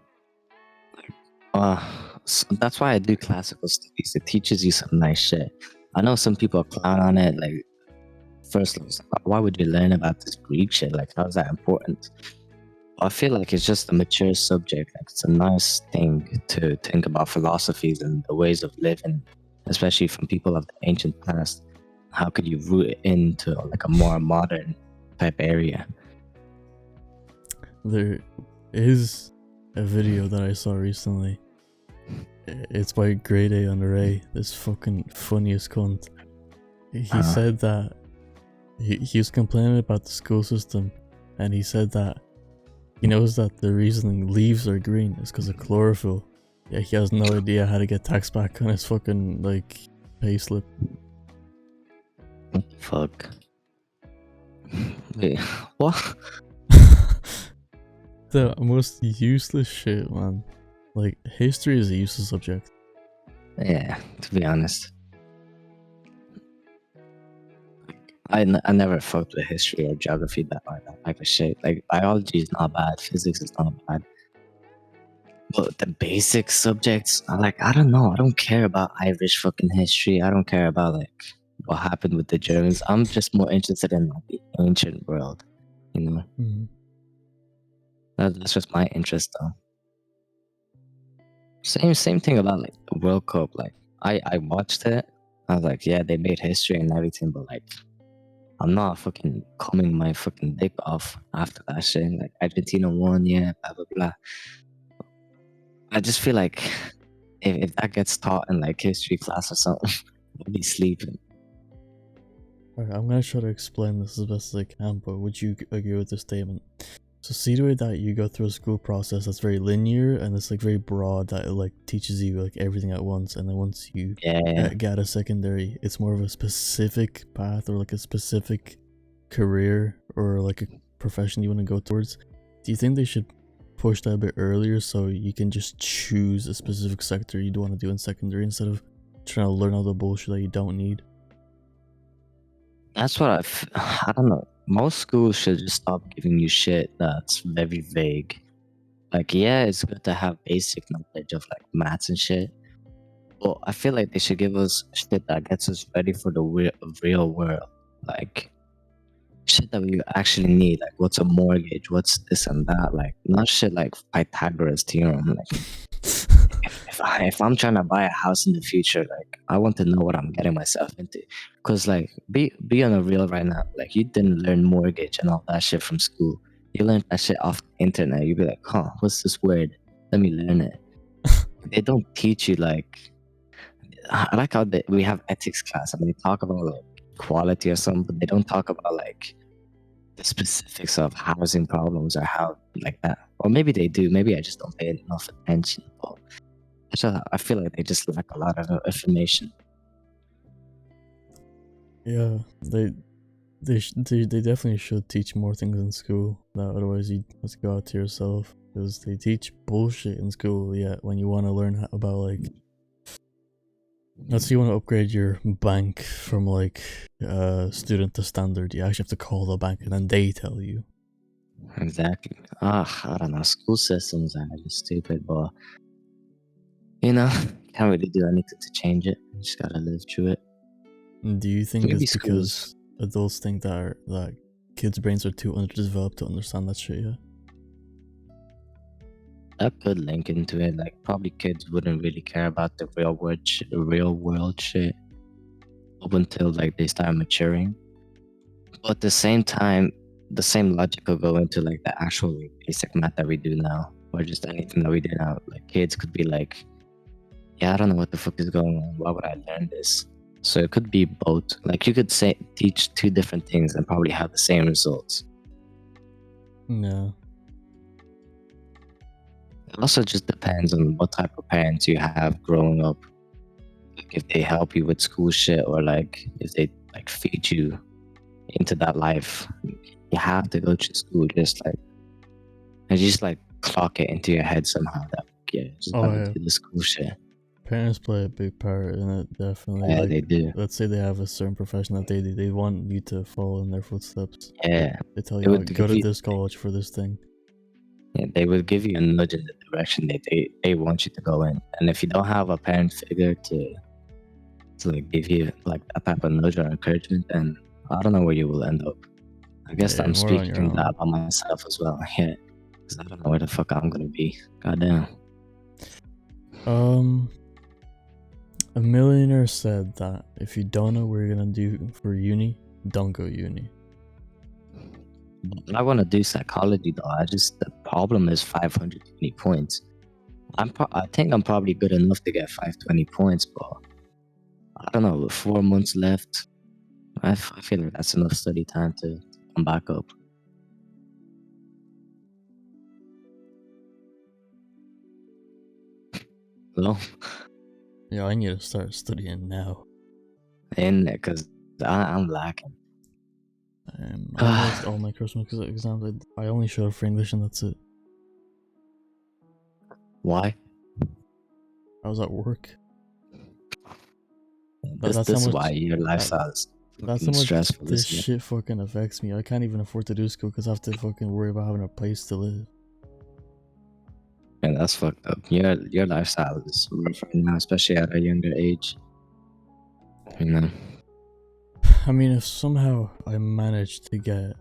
So that's why I do classical studies. It teaches you some nice shit. I know some people clown on it, like first, like, why would you learn about this Greek shit? Like, how is that important? I feel like it's just a mature subject. Like, it's a nice thing to think about philosophies and the ways of living, especially from people of the ancient past. How could you root it into like a more modern type area? There is a video that I saw recently. It's by Grade A Under A, this fucking funniest cunt. He said that he was complaining about the school system, and he said that he knows that the reason leaves are green is because of chlorophyll. Yeah, he has no idea how to get tax back on his fucking like payslip. What the fuck? Wait, what? The most useless shit, man. Like, history is a useless subject. Yeah, to be honest. I never fucked with history or geography that type of shit. Like biology is not bad, physics is not bad, but the basic subjects, I don't know. I don't care about Irish fucking history. I don't care about like what happened with the Germans. I'm just more interested in like, the ancient world. You know, Mhm. that's just my interest though. Same thing about like the World Cup. Like I watched it. I was like, yeah, they made history and everything, but like I'm not fucking combing my fucking dick off after that shit. Like Argentina won, yeah, blah blah blah. I just feel like if that gets taught in like history class or something, I'll be sleeping. Alright, I'm gonna try to explain this as best as I can, but would you agree with this statement? So see the way that you go through a school process that's very linear and it's like very broad that it like teaches you like everything at once, and then once you Yeah, get a secondary, it's more of a specific path or like a specific career or like a profession you want to go towards. Do you think they should push that a bit earlier so you can just choose a specific sector you'd want to do in secondary instead of trying to learn all the bullshit that you don't need? that's what I don't know. Most schools should just stop giving you shit that's very vague. Like, yeah, it's good to have basic knowledge of like maths and shit, but I feel like they should give us shit that gets us ready for the real world. Like, shit that we actually need, like what's a mortgage, what's this and that, like not shit like Pythagoras theorem. Like if I'm trying to buy a house in the future, like I want to know what I'm getting myself into. Cause like be on a real right now, like you didn't learn mortgage and all that shit from school. You learned that shit off the internet. You'd be like, huh, what's this word? Let me learn it. They don't teach you like I like how we have ethics class and they talk about like quality or something, but they don't talk about like the specifics of housing problems or how like that. Or maybe they do. Maybe I just don't pay enough attention. But I feel like they just lack a lot of information. Yeah, they definitely should teach more things in school. That otherwise you just go out to yourself because they teach bullshit in school. Yet when you want to learn about like, let's say you want to upgrade your bank from like student to standard, you actually have to call the bank and then they tell you. Exactly. I don't know. School systems are just stupid, but you know, can't really do anything to change it. You just gotta live through it. Do you think Maybe it's schools because adults think that kids' brains are too underdeveloped to understand that shit? Yeah. that could link into it. Like probably kids wouldn't really care about the real world shit up until like they start maturing. But at the same time, the same logic will go into like the actual like, basic math that we do now, or just anything that we do now. Like kids could be like, "Yeah, I don't know what the fuck is going on. Why would I learn this?" So it could be both. Like you could say teach two different things and probably have the same results. Yeah. It also just depends on what type of parents you have growing up. Like if they help you with school shit, or like if they like feed you into that life. You have to go to school, just like and just like clock it into your head somehow that yeah, just Oh gotta yeah. do the school shit. Parents play a big part in it, definitely. Yeah, Like, they do. let's say they have a certain profession that they do, they want you to follow in their footsteps. Like, Yeah, they tell they you, oh, would go give to you. this college for this thing. Yeah, they would give you a nudge in the direction that they want you to go in. And if you don't have a parent figure to like give you like that type of nudge or encouragement, then I don't know where you will end up. I guess Yeah, I'm more on speaking your from that own. about myself as well. Yeah, because I don't know where the fuck I'm gonna be. Goddamn. Um, a millionaire said that if you don't know what you're gonna do for uni, don't go uni. I want to do psychology though. The problem is 520 points. I think I'm probably good enough to get 520 points, but I don't know. With 4 months left, I feel like that's enough study time to come back up. alone. Yeah, I need to start studying now. In because I'm lacking. I missed all my Christmas exams. I only showed up for English and that's it. Why? I was at work. This That's how is much. why your lifestyle is That's how fucking much stressful, this isn't it? shit fucking affects me. I can't even afford to do school because I have to fucking worry about having a place to live. And that's fucked up. Your lifestyle is rough right now, especially at a younger age. You know. I mean, if somehow I manage to get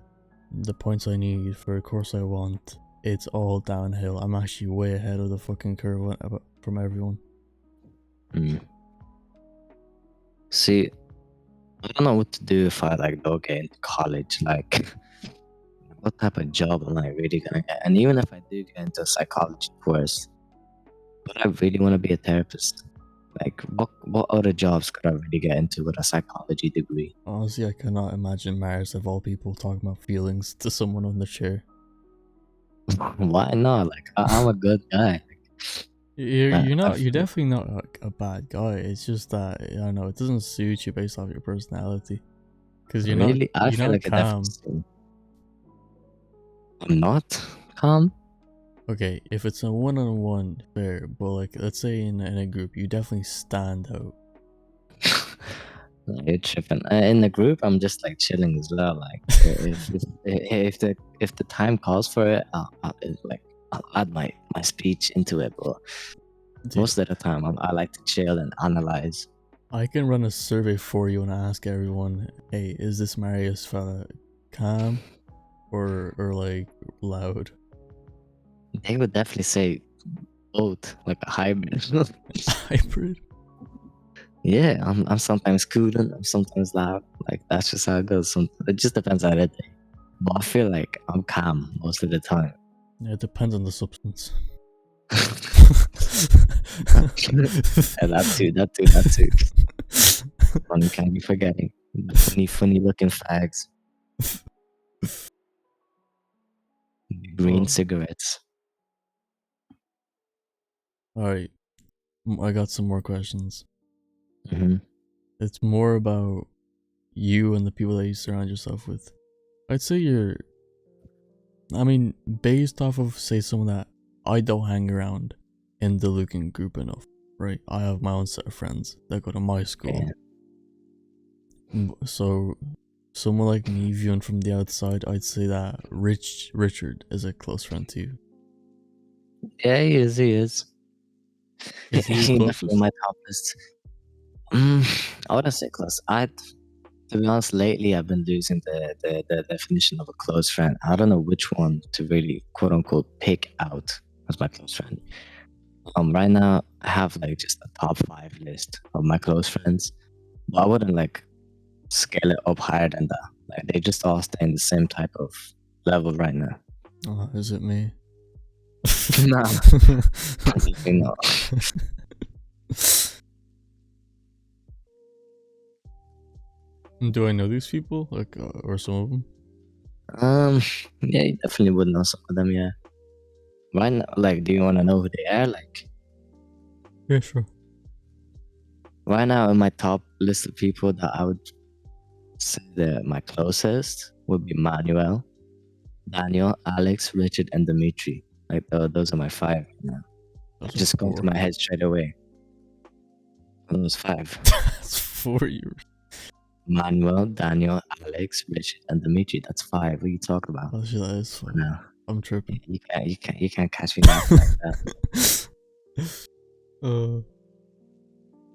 the points I need for a course I want, it's all downhill. I'm actually way ahead of the fucking curve from everyone. Mm. See, I don't know what to do if I like don't get into college. Like, what type of job am I really gonna get? And even if I do get into a psychology course, but I really want to be a therapist. Like, what other jobs could I really get into with a psychology degree? Honestly, I cannot imagine Marijus of all people talking about feelings to someone on the chair. Why not? Like, I'm a good guy. You're I not. You're feel definitely not a bad guy. It's just that I don't know. It doesn't suit you based off your personality. Because you're not. really. I You're feel not like it definitely. calm. I'm not calm. Okay, if it's a one-on-one, fair. But like, let's say in a group, you definitely stand out. You're tripping. In the group, I'm just like chilling as well. Like if the time calls for it, I'll add my speech into it. But Dude, most of the time, I like to chill and analyze. I can run a survey for you and ask everyone, hey, is this Marijus fella calm or like loud? They would definitely say both, like a hybrid. Hybrid. Yeah, I'm sometimes cool and I'm sometimes loud. Like that's just how it goes. It just depends on the day. But I feel like I'm calm most of the time. Yeah, it depends on the substance. And that too. One can't be forgetting. The funny looking fags. Green Oh, cigarettes. alright, I got some more questions. Hmm. It's more about you and the people that you surround yourself with. I'd say based off of, say, someone that I don't hang around in the looking group enough, right? I have my own set of friends that go to my school. Yeah. So, someone like me viewing from the outside, I'd say that Richard is a close friend to you. Yeah, he is. He is. Is he your He definitely closest? my top list. I wouldn't say close. To be honest, lately I've been losing the definition of a close friend. I don't know which one to really quote unquote pick out as my close friend. Right now I have like just a top 5 list of my close friends, but I wouldn't like scale it up higher than that. Like they just all stay in the same type of level right now. Oh, is it me? Nah, definitely not. Do I know these people? Like, or some of them? Yeah, you definitely would know some of them. Yeah. Right now, like, do you want to know who they are? Like, Yeah, sure. right now, in my top list of people that I would say that my closest would be Manuel, Daniel, Alex, Richard, and Dimitri. Like, those are my 5 right now. That's Just come to four. my head straight away. Those 5. That's 4 years. Manuel, Daniel, Alex, Richard, and Dimitri. That's 5. What are you talking about? Actually, that is 5. No, I'm tripping. you can't catch me laughing like that. uh,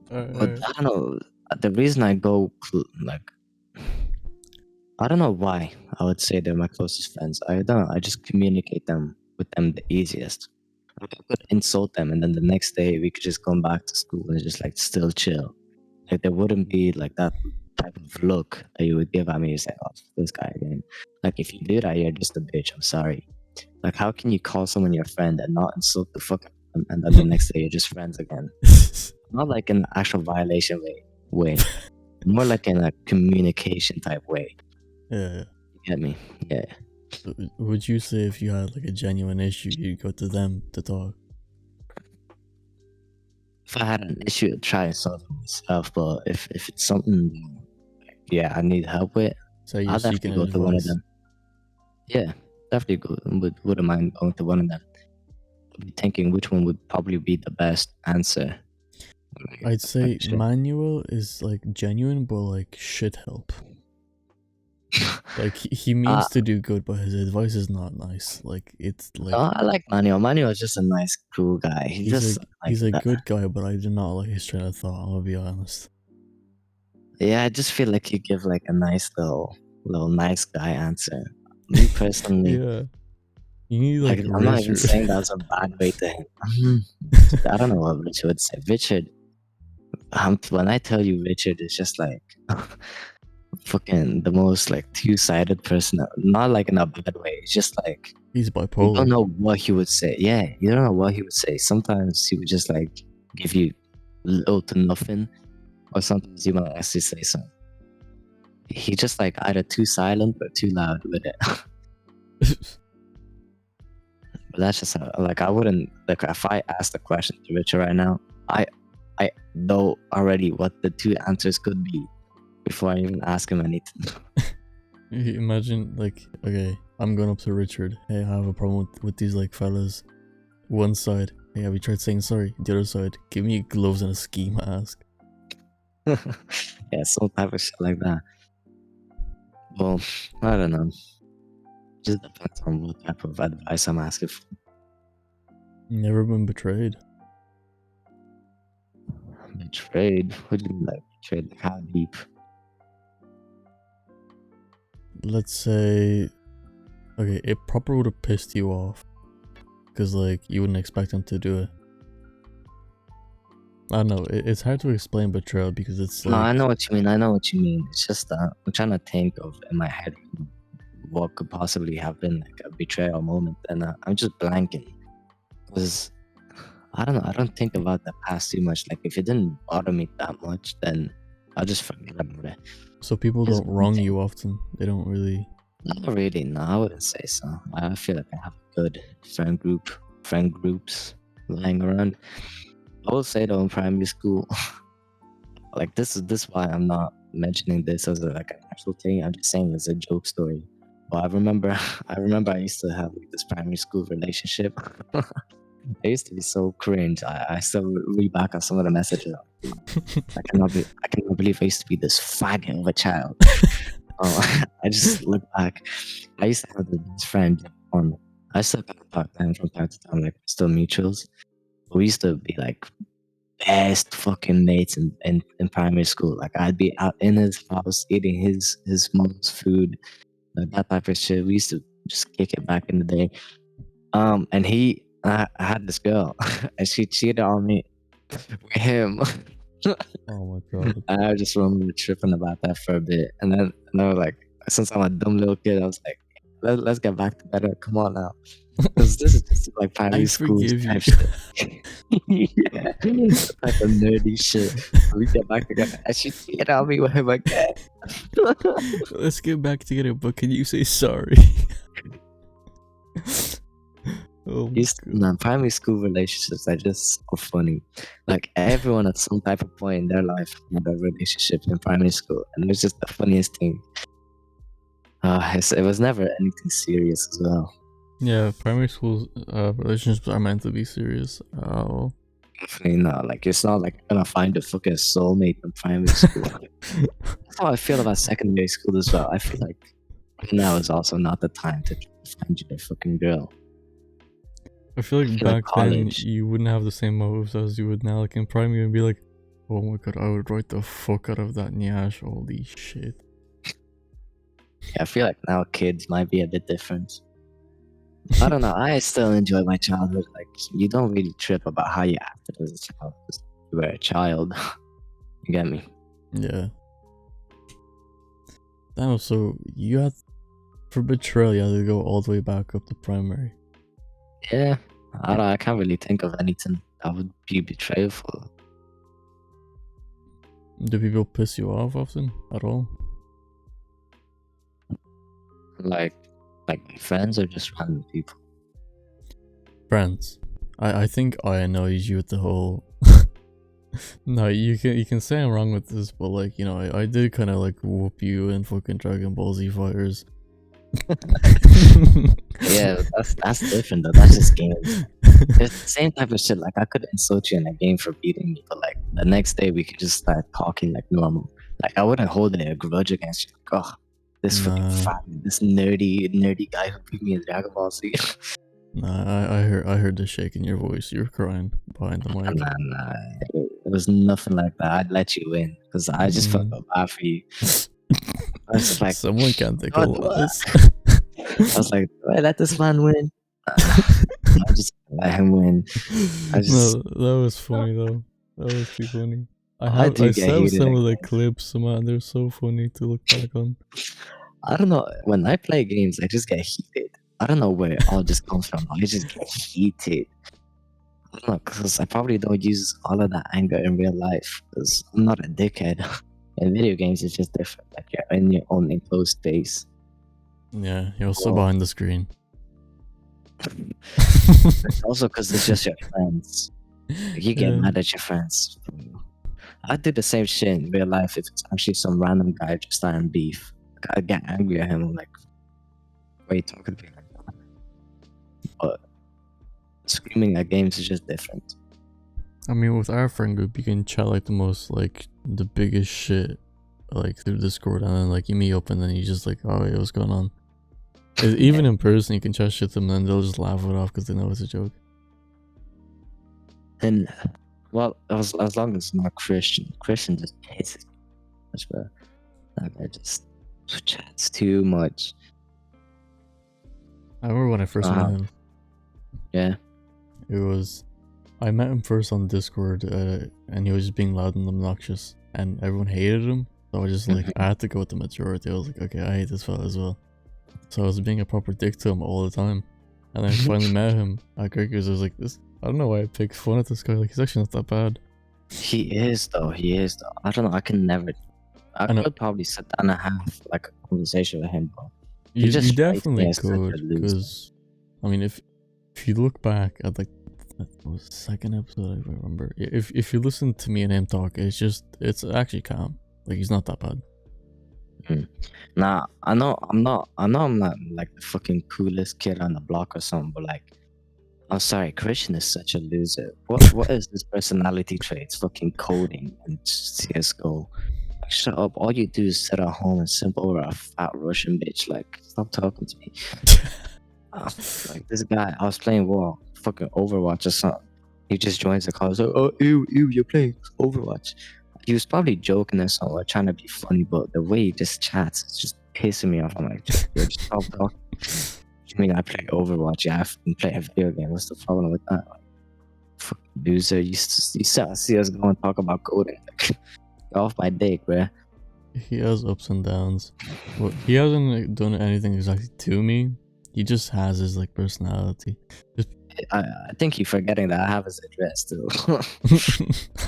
But I don't know. The reason I go like I don't know why I would say they're my closest friends. I don't know. I just communicate them with them the easiest. Like, I could insult them, and then the next day we could just come back to school and just like still chill. Like there wouldn't be like that type of look that you would give at me. You say, "Oh, this guy again." Like if you do that, you're just a bitch. I'm sorry. Like how can you call someone your friend and not insult the fuck out of them, and then the next day you're just friends again? Not like in an actual violation way. More like in a communication type way. yeah. You get me? Yeah. Would you say if you had like a genuine issue, you'd go to them to talk? if I had an issue, I'd try and solve it myself. But if it's something, yeah, I need help with, Say you're I'll definitely seeking go to one of advice. them. Yeah, definitely go. Wouldn't mind going to one of them. Be thinking which one would probably be the best answer. I'd say Shit. Manuel is like genuine, but like shit help. Like he Uh, means to do good, but his advice is not nice. Like it's like I like Manuel. Manuel is just a nice, cool guy. He's he's a just like he's a that. good guy, but I do not like his train of thought. I'm gonna be honest. Yeah, I just feel like you give like a nice little nice guy answer. Me personally, Yeah, you need like like I'm not even Richard. saying that's a bad way to him. I don't know what Richard would say. Richard, when I tell you Richard is just like fucking the most like two-sided person. Not like in a bad way. It's just like He's you don't bipolar. know what he would say. Yeah, you don't know what he would say. Sometimes he would just like give you little to nothing, or sometimes he might actually say something. He just like either too silent or too loud with it. But that's just like I wouldn't like if I asked the question to Richard right now, I know already what the two answers could be before I even ask him anything. Imagine like, okay, I'm going up to Richard. Hey, I have a problem with these like fellas. One side, hey, have you tried saying sorry? The other side, give me gloves and a ski mask. Yeah, some type of shit like that. Well, I don't know. Just depends on what type of advice I'm asking for. Never been betrayed. Betrayed? What do you mean like betrayed? Like how deep? Let's say, okay, it proper would have pissed you off, because like you wouldn't expect him to do it. I don't know. It's hard to explain betrayal because it's No, I like know what you mean. I know what you mean. It's just that I'm trying to think of in my head what could possibly have been like a betrayal moment, and I'm just blanking because I don't know. I don't think about the past too much. Like if it didn't bother me that much, then I'll just forget about it. so people Just don't wrong think, you often. They don't really. not really. No, I wouldn't say so. I feel like I have a good friend groups lying around. I will say though, in primary school, like this is why I'm not mentioning this as like an actual thing. I'm just saying it's a joke story. But I remember, I used to have like this primary school relationship. It used to be so cringe. I still read back on some of the messages. I cannot believe I used to be this faggot of a child. Oh, I just look back. I used to have this friend on. I still contact them from time to time, like still mutuals. We used to be like best fucking mates in primary school. Like I'd be out in his house eating his mom's food, like that type of shit. We used to just kick it back in the day. And I had this girl, and she cheated on me with him. Oh my god. I just remember tripping about that for a bit, and then I was like, since I'm a dumb little kid, I was like, let's get back together. Come on now, because this is just like I primary school forgive you. type shit. Yeah, the type of nerdy shit. We get back together, and she cheated on me with him again. Let's get back together, but can you say sorry? Oh my god. Primary school relationships are just so funny. Like everyone at some type of point in their life had a relationship in primary school, and it's just the funniest thing. It was never anything serious as well. Yeah, primary school relationships are meant to be serious. Oh. Definitely not. Like it's not like you're gonna find a fucking soulmate in primary school. That's how I feel about secondary school as well. I feel like now is also not the time to try to find you a fucking girl. I feel I like feel like back then college. you wouldn't have the same motives as you would now. Like in primary, you'd be like, "Oh my god, I would write the fuck out of that nyash." Holy shit. Yeah, I feel like now kids might be a bit different. I don't know. I still enjoy my childhood. Like you don't really trip about how you acted as a child. 'Cause you were a child. You get me? Yeah. Damn. So you had for betrayal, you had to go all the way back up to primary. Yeah. I don't. I can't really think of anything that would be betrayalful. Do people piss you off often at all? Like my friends or just random people. Friends. I think I annoyed you with the whole No, you can say I'm wrong with this, but like, you know, I did kind of like whoop you in fucking Dragon Ball Z Fighters. Yeah, that's different though. That's just games. It's the same type of shit. Like I could insult you in a game for beating me, but like the next day we could just start talking like normal. Like I wouldn't hold a grudge against you. Like, oh, this fucking Nah, this nerdy guy who beat me in Dragon Ball Z. nah, I heard the shake in your voice. You were crying behind the mic. Nah. It was nothing like that. I'd let you win because I just felt bad for you. I was just like, Someone can't take a God, what? loss. I was like, do I let this man win? I just let him win. I just, No, that was funny though. That was too funny. I do I get saved heated some of the again. clips, man. They're so funny to look back on. I don't know. When I play games, I just get heated. I don't know where all this comes from. I just get heated. I don't know, because I probably don't use all of that anger in real life. Because I'm not a dickhead. In video games, it's just different. Like you're in your own enclosed space. Yeah, you're also Well, behind the screen. also because it's just your friends. Like, you get Yeah. mad at your friends. I do the same shit in real life if it's actually some random guy just starting beef. Like, I get angry at him. I'm like, why are you talking to me like that? But screaming at games is just different. I mean, with our friend group, you can chat like the most, like, the biggest shit, like, through Discord, and then, like, you meet up, and then you just, like, oh, yeah, what's going on? Even in person, you can chat shit to them, and they'll just laugh it off because they know it's a joke. And well, as long as it's not Christian. Christian just pisses me much, bro. That guy just chats too much. I remember when I first met him. Yeah. It was, I met him first on Discord, and he was just being loud and obnoxious, and everyone hated him. So I was just like, I had to go with the majority. I was like, okay, I hate this fella as well. So I was being a proper dick to him all the time. And then I finally met him at Quakers. I was like, this, I don't know why I picked fun at this guy. Like, he's actually not that bad. He is though. I don't know. I can never. I I know could probably sit down and have like a conversation with him, but he you just strikes me definitely as such a could, loser. because I mean, if you look back at like that was the second episode, I remember. If you listen to me and him talk, it's actually calm. Like, he's not that bad. Nah, I know I'm not like the fucking coolest kid on the block or something, but like, I'm sorry, Christian is such a loser. What is this personality traits? Fucking coding and CS:GO. Like, shut up! All you do is sit at home and simp over a fat Russian bitch. Like, stop talking to me. Like this guy, I was playing fucking Overwatch or something. He just joins the call. So, oh, ew, you're playing Overwatch. He was probably joking or something, or trying to be funny, but the way he just chats, it's just pissing me off. I'm like, just stop talking. I mean, I play Overwatch. Yeah, I can play a video game. What's the problem with that? Like, fucking loser. You see us go and talk about coding. Like, get off my dick, bruh. He has ups and downs. Well, he hasn't like, done anything exactly to me. He just has his like personality. I think you're forgetting that I have his address too.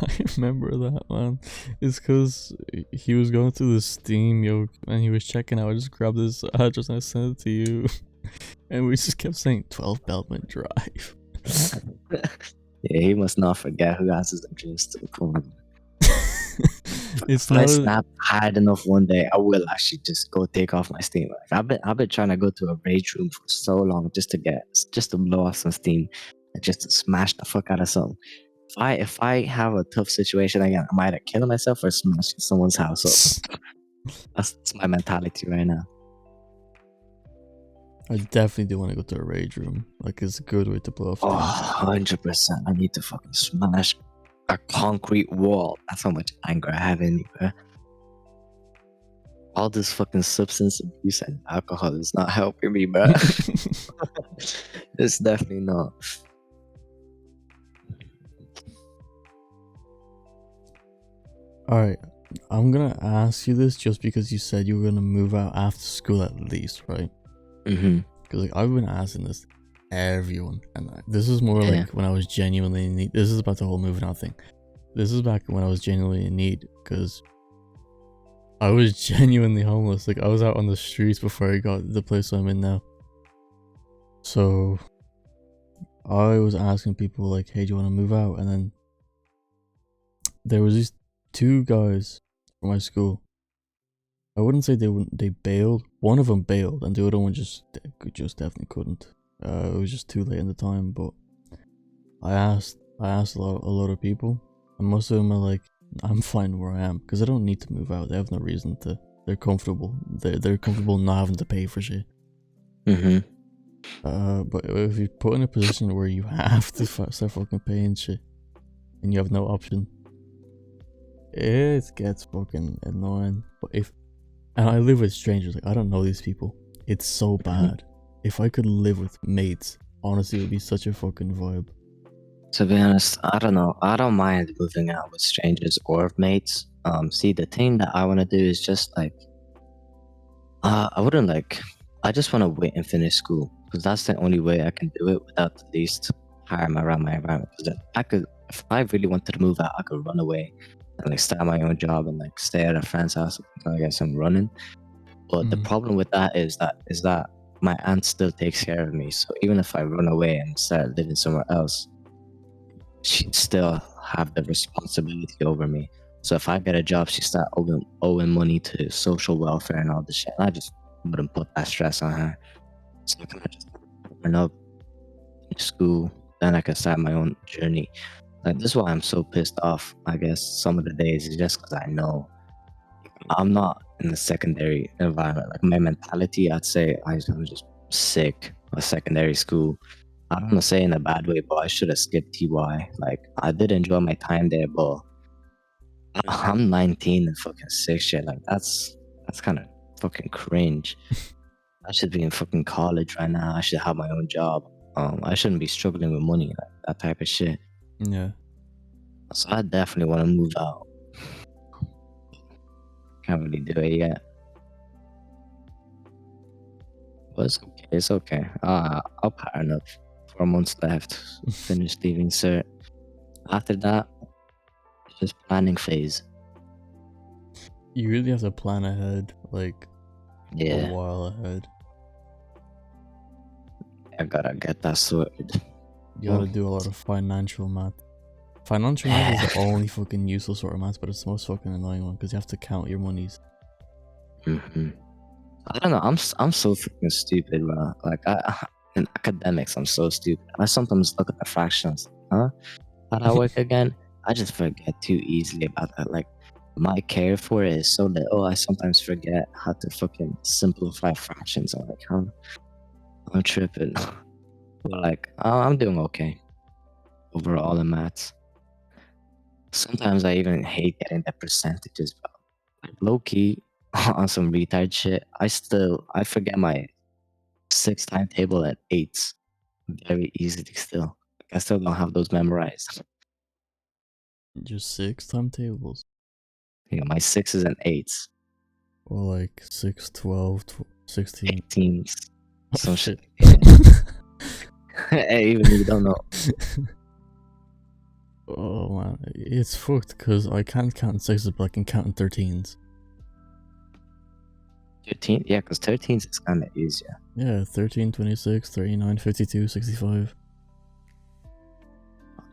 I remember that, man. It's because he was going through the Steam yoke and he was checking out. I just grabbed his address and I sent it to you. And we just kept saying 12 Beltman Drive. Yeah, he must not forget who has his address too. Come on. It's If I not. snap hard enough one day, I will actually just go take off my Steam. Like, I've been trying to go to a rage room for so long just to blow off some steam and just to smash the fuck out of something. If I have a tough situation again, I might either kill myself or smash someone's house up. That's my mentality right now. I definitely do want to go to a rage room. Like, it's a good way to blow off Oh, steam. 100%. I need to fucking smash a concrete wall. That's how much anger I have in me, bro. All this fucking substance abuse and alcohol is not helping me, bro. It's definitely not. Alright, I'm gonna ask you this just because you said you were gonna move out after school at least, right? Because like, I've been asking this everyone, and this is more like when I was genuinely in need. This is about the whole moving out thing. This is back when I was genuinely in need, because I was genuinely homeless. Like, I was out on the streets before I got the place I'm in now. So I was asking people like, hey, do you want to move out? And then there was these two guys from my school. I wouldn't say they bailed. One of them bailed, and the other one just definitely couldn't. It was just too late in the time. But I asked a lot of people, and most of them are like, I'm fine where I am because I don't need to move out. They have no reason to. They're comfortable. They're comfortable not having to pay for shit. Mm-hmm. But if you're put in a position where you have to start fucking paying shit, and you have no option, it gets fucking annoying. And I live with strangers, like I don't know these people. It's so bad. If I could live with mates, honestly, it would be such a fucking vibe. To be honest, I don't know. I don't mind moving out with strangers or mates. See, the thing that I want to do is just like, I wouldn't like. I just want to wait and finish school because that's the only way I can do it without the least harm around my environment. Because I could, if I really wanted to move out, I could run away and like start my own job and like stay at a friend's house until I get some running. But the problem with that is that my aunt still takes care of me. So even if I run away and start living somewhere else, she'd still have the responsibility over me. So if I get a job, she start owing money to social welfare and all this shit. And I just wouldn't put that stress on her. So I can just run up in school, then I can start my own journey. Like this is why I'm so pissed off. I guess some of the days is just because I know I'm not in the secondary environment. Like my mentality, I'd say I'm just sick of secondary school. I don't want to say in a bad way, but I should have skipped TY. Like I did enjoy my time there, but I'm 19 and fucking sick shit. Like that's kind of fucking cringe. I should be in fucking college right now. I should have my own job. I shouldn't be struggling with money, like that type of shit. Yeah. So I definitely want to move out. Can't really do it yet. But it's okay. It's okay. I'll pattern up. 4 months left. Finish leaving cert. After that, it's just planning phase. You really have to plan ahead, like a Yeah, while ahead. I gotta get that sorted. You gotta do a lot of financial math. Financial math is the only fucking useful sort of math, but it's the most fucking annoying one because you have to count your monies. I don't know. I'm so freaking stupid, bro. Like in academics, I'm so stupid. I sometimes look at the fractions. Huh? How'd I work again? I just forget too easily about that. Like my care for it is so little. I sometimes forget how to fucking simplify fractions. I'm like, huh? I'm tripping. But like, I'm doing okay overall in maths. Sometimes I even hate getting the percentages, bro. Like low key on some retard shit. I forget my 6 timetable at 8s very easily still. I still don't have those memorized. Just 6 timetables. My 6s and 8s, Or like 6, 12, 16. 18s, Oh some shit. shit. Hey, even you don't know. Oh man, it's fucked because I can't count in 6s, but I can count in 13s. 13? Yeah, because 13s is kind of easier. Yeah, 13, 26, 39, 52, 65.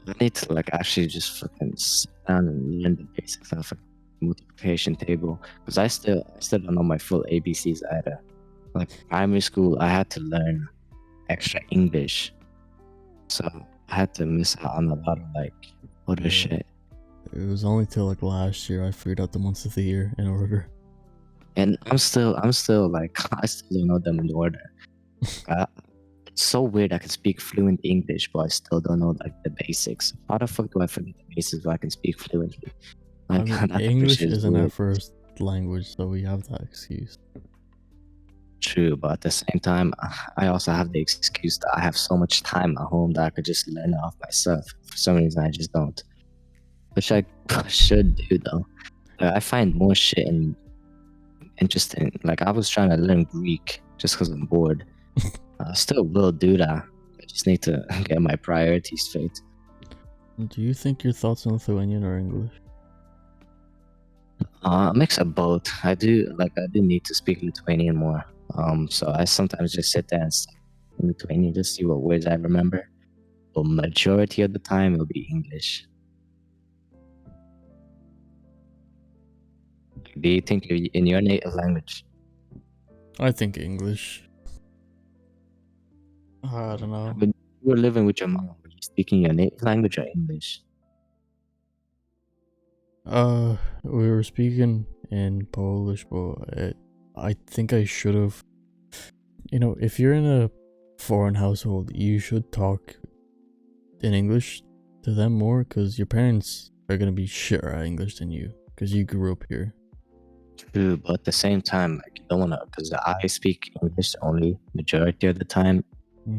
I need to like actually just fucking sit down and learn the basics of a multiplication table because I still don't know my full ABCs either. Like primary school, I had to learn extra English, so I had to miss out on a lot of like other shit. It was only till like last year I figured out the months of the year in order. And I'm still like I still don't know them in order. It's so weird. I can speak fluent English, but I still don't know like the basics. How the fuck do I forget the basics if I can speak fluently? Like, I mean, that type of English shit is isn't our weird. first language, so we have that excuse. True, but at the same time, I also have the excuse that I have so much time at home that I could just learn it off myself. For some reason, I just don't, which I should do though. I find more shit interesting. Like I was trying to learn Greek just because I'm bored. I still will do that. I just need to get my priorities straight. Do you think your thoughts on Lithuanian or English? A mix of both. I do need to speak Lithuanian more. So I sometimes just sit there and study Lithuanian, just see what words I remember. But majority of the time it'll be English. Do you think you're in your native language? I think English. I don't know. When you were living with your mom, were you speaking your native language or English? We were speaking in Polish, but I think I should have. You know, if you're in a foreign household, you should talk in English to them more, because your parents are gonna be shitter at English than you, because you grew up here. True, but at the same time, like you don't wanna, because I speak English only majority of the time,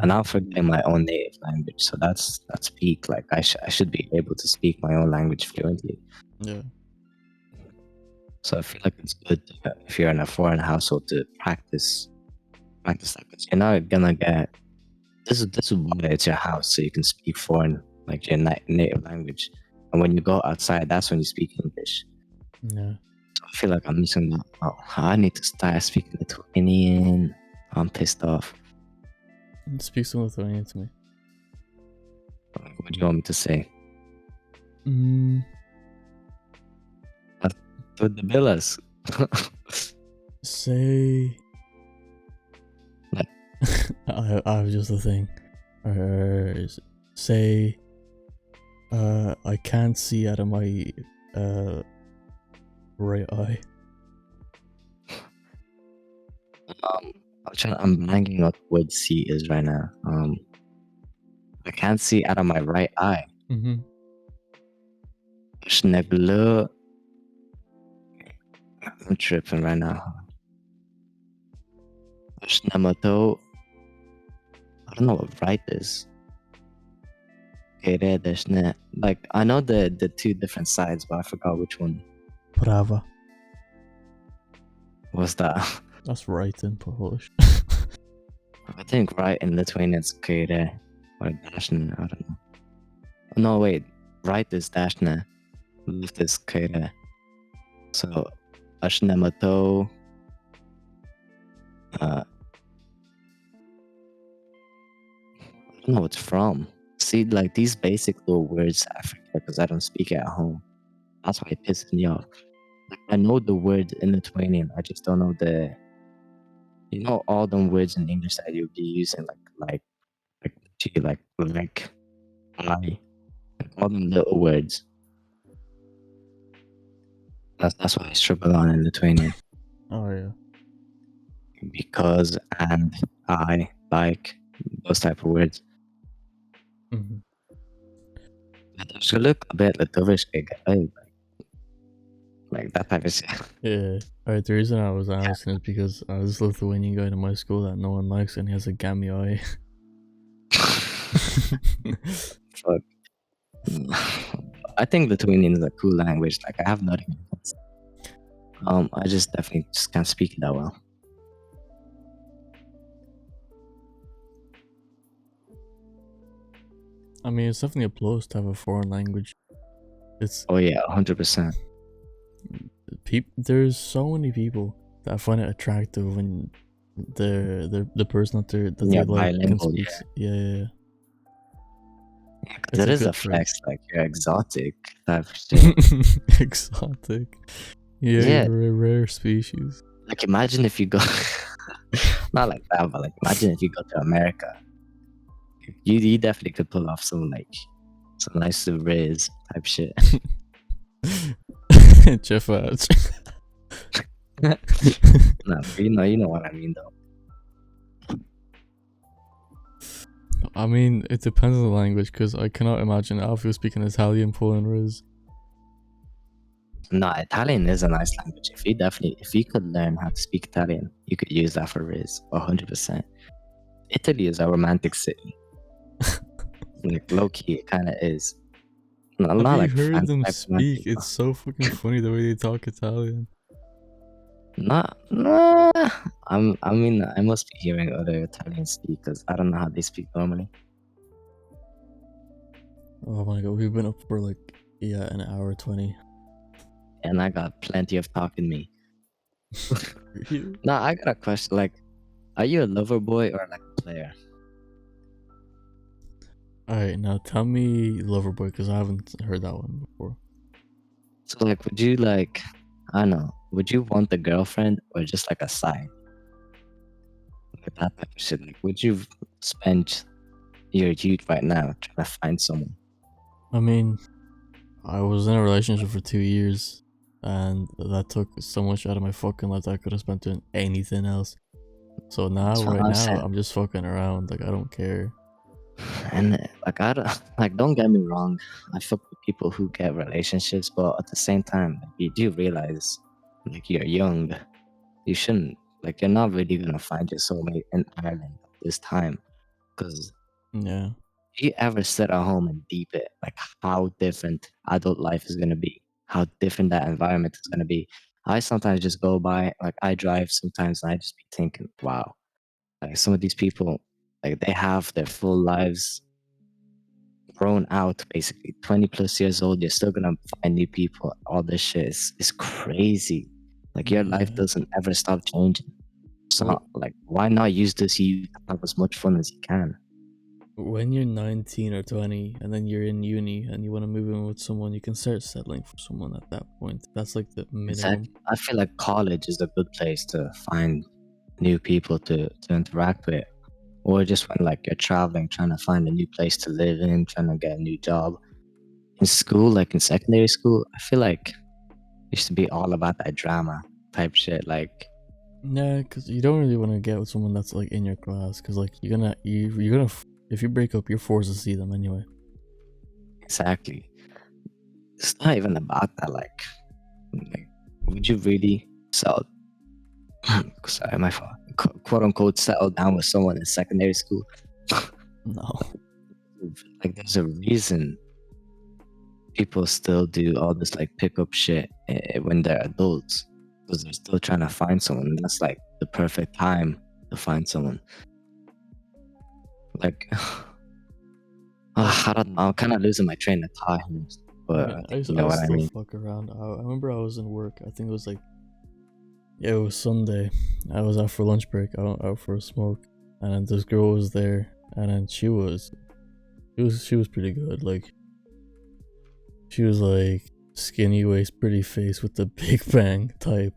and I'm forgetting my own native language. So that's peak. Like I should be able to speak my own language fluently. Yeah. So I feel like it's good if you're in a foreign household to practice that, because you're not gonna get this is why it's your house, so you can speak foreign, like your native language, and when you go outside, that's when you speak English. Yeah. So I feel like I'm missing that. Oh, I need to start speaking Lithuanian. I'm pissed off. Speak some Lithuanian to me. Like, what do you want me to say? Mm, With the villas. say. What? I have just a thing. Say. I can't see out of my right eye. I'm blanking what word C is right now. I can't see out of my right eye. Mm-hmm. Schnegler. I'm tripping right now. Shnemato. I don't know what right is. Okay, there's net. Like I know the two different sides, but I forgot which one. Prawa. What's that? That's right in Polish. I think right in Lithuanian it's kairė or dešinė. I don't know. No, wait. Right is dešinė. Left is kairė. So aš nematau. I don't know what it's from. See, like these basic little words I forget because I don't speak it at home. That's why it pisses me off. Like I know the word in Lithuanian, I just don't know all them words in English that you'll be using, like gee, like I, all them little words. That's why I struggle on in Lithuanian. Oh yeah. Because, and, I, like, those type of words. Mm-hmm. Lietuviškai kalbėt lietuviškai gerai, like that type of shit. Yeah. Alright, the reason I was asking is because I was this Lithuanian guy in my school that no one likes, and he has a gammy eye. Fuck. I think Lithuanian is a cool language. Like I have nothing against it. I just definitely just can't speak it that well. I mean, it's definitely a plus to have a foreign language. It's Oh yeah, 100%. There's so many people that find it attractive when the person that Yeah, they like can bilingual, speak. Yeah. Because it is good a trait. flex, like you're exotic type of shit. Exotic. Yeah, Yeah. you're a rare species. Like imagine if you go, not like that, but like imagine if you go to America. You definitely could pull off some nice riz type shit. Jeff Hatch. No, you know what I mean though. I mean, it depends on the language, because I cannot imagine Alfio speaking Italian pulling Riz. No, Italian is a nice language. If you could learn how to speak Italian, you could use that for riz 100%. Italy is a romantic city. Like low key, it kind of is. Not Have like you heard them type speak? romantic, It's so fucking funny the way they talk Italian. Nah. I mean, I must be hearing other Italians speak because I don't know how they speak normally. Oh my god, we've been up for like an hour 20. And I got plenty of talking me. Yeah. Nah, I got a question. Like, are you a lover boy or like a player? Alright, now tell me Loverboy, because I haven't heard that one before. So like, would you like, I don't know, would you want the girlfriend or just like a side? Like that type of shit. Like, would you spend your youth right now trying to find someone? I mean, I was in a relationship for 2 years, and that took so much out of my fucking life that I could have spent doing anything else. So now, That's what right I'm now, saying. I'm just fucking around. Like, I don't care. And like I don't, like don't get me wrong, I fuck with people who get relationships, but at the same time, like, you do realize like you're young, you shouldn't like you're not really gonna find your soulmate in Ireland at this time. Because Yeah. if you ever sit at home and deep it, like how different adult life is gonna be, how different that environment is gonna be. I sometimes just go by, like I drive sometimes, and I just be thinking, wow, like some of these people, like they have their full lives grown out basically 20 plus years old. You're still gonna find new people. All this shit is crazy. Like your life Yeah. doesn't ever stop changing. What So like why not use this youth to have as much fun as you can? when you're 19 or 20 and then you're in uni and you want to move in with someone, you can start settling for someone at that point. That's like the minimum. Exactly. I feel like college is a good place to find new people to interact with. Or just when like you're traveling, trying to find a new place to live in, trying to get a new job. In school, like in secondary school, I feel like it used to be all about that drama type shit. Like Yeah, because you don't really want to get with someone that's like in your class, because like you're gonna if you break up, you're forced to see them anyway. exactly. It's not even about that. Like would you really settle? Sorry, my fault. Quote unquote, settle down with someone in secondary school? No. Like, there's a reason people still do all this like pickup shit when they're adults because they're still trying to find someone. And that's like the perfect time to find someone. Like, I don't know. I'm kind of losing my train of thought here, I but mean, I I think used, you I know used what to I still mean. fuck around. I remember I was in work. I think it was like, yeah, it was Sunday. I was out for lunch break. Out for a smoke, and then this girl was there, and then she was pretty good. Like, she was like skinny waist, pretty face with the big bang type.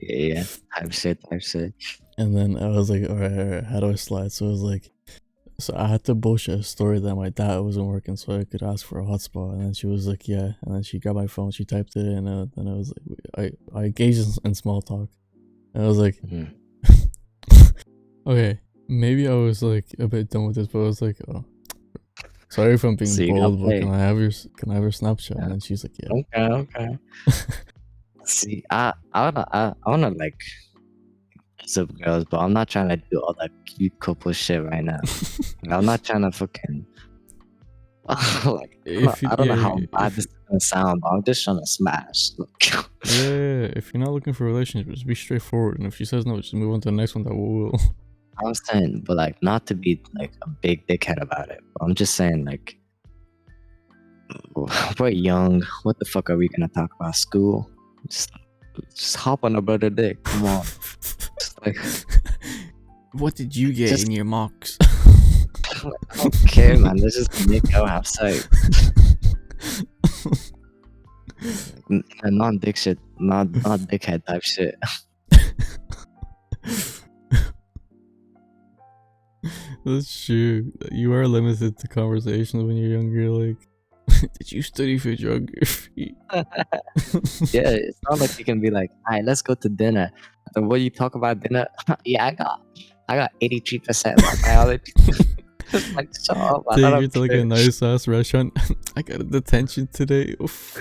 Yeah, type shit, type shit. And then I was like, all right, how do I slide? So it was like, so I had to bullshit a story that my data wasn't working, so I could ask for a hotspot. And then she was like, yeah. And then she grabbed my phone, she typed it in, and then I was like, I engaged in small talk. And I was like, Mhm. okay, maybe I was like a bit done with this, but I was like, oh, sorry if I'm being So you got bold, but played. can I have your Snapchat? And Yeah. then she's like, yeah. Okay, okay. See, I wanna like sub girls, but I'm not trying to do all that cute couple shit right now. I'm not trying to fucking like If you, I don't know yeah, how bad this is gonna sound, but I'm just trying to smash. yeah, if you're not looking for a relationship, just be straightforward. And if she says no, just move on to the next one that will. I'm saying, but like not to be like a big dickhead about it. But I'm just saying, like we're young. What the fuck are we gonna talk about? School? Just, just hop on a brother dick. Come on. Just like What did you get just in your mocks? I don't care, man. Let's just make out have sex. Non-dick shit, not dickhead type shit. That's true. You are limited to conversations when you're younger. Like, did you study for geography? Yeah, it's not like you can be like, "All right, let's go to dinner." And what you talk about dinner? Yeah, I got 83% in my biology. Just like shut up, man. I Take her don't to like a care. nice ass restaurant. I got a detention today. Oof.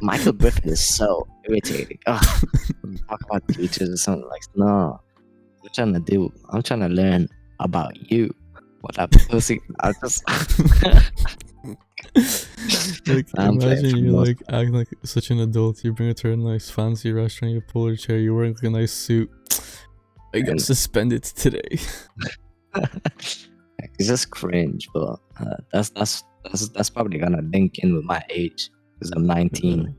Michael Griffin is so irritating. Ugh. When you talk about teachers or something like, no, what I'm trying to do? I'm trying to learn about you. What that pussy? I just. Like, I'm playing imagine for the you most like acting like such an adult. You bring her to a nice fancy restaurant. You pull her chair. You're wearing like a nice suit. I got part. suspended today. It's just cringe, but that's probably gonna link in with my age because I'm 19.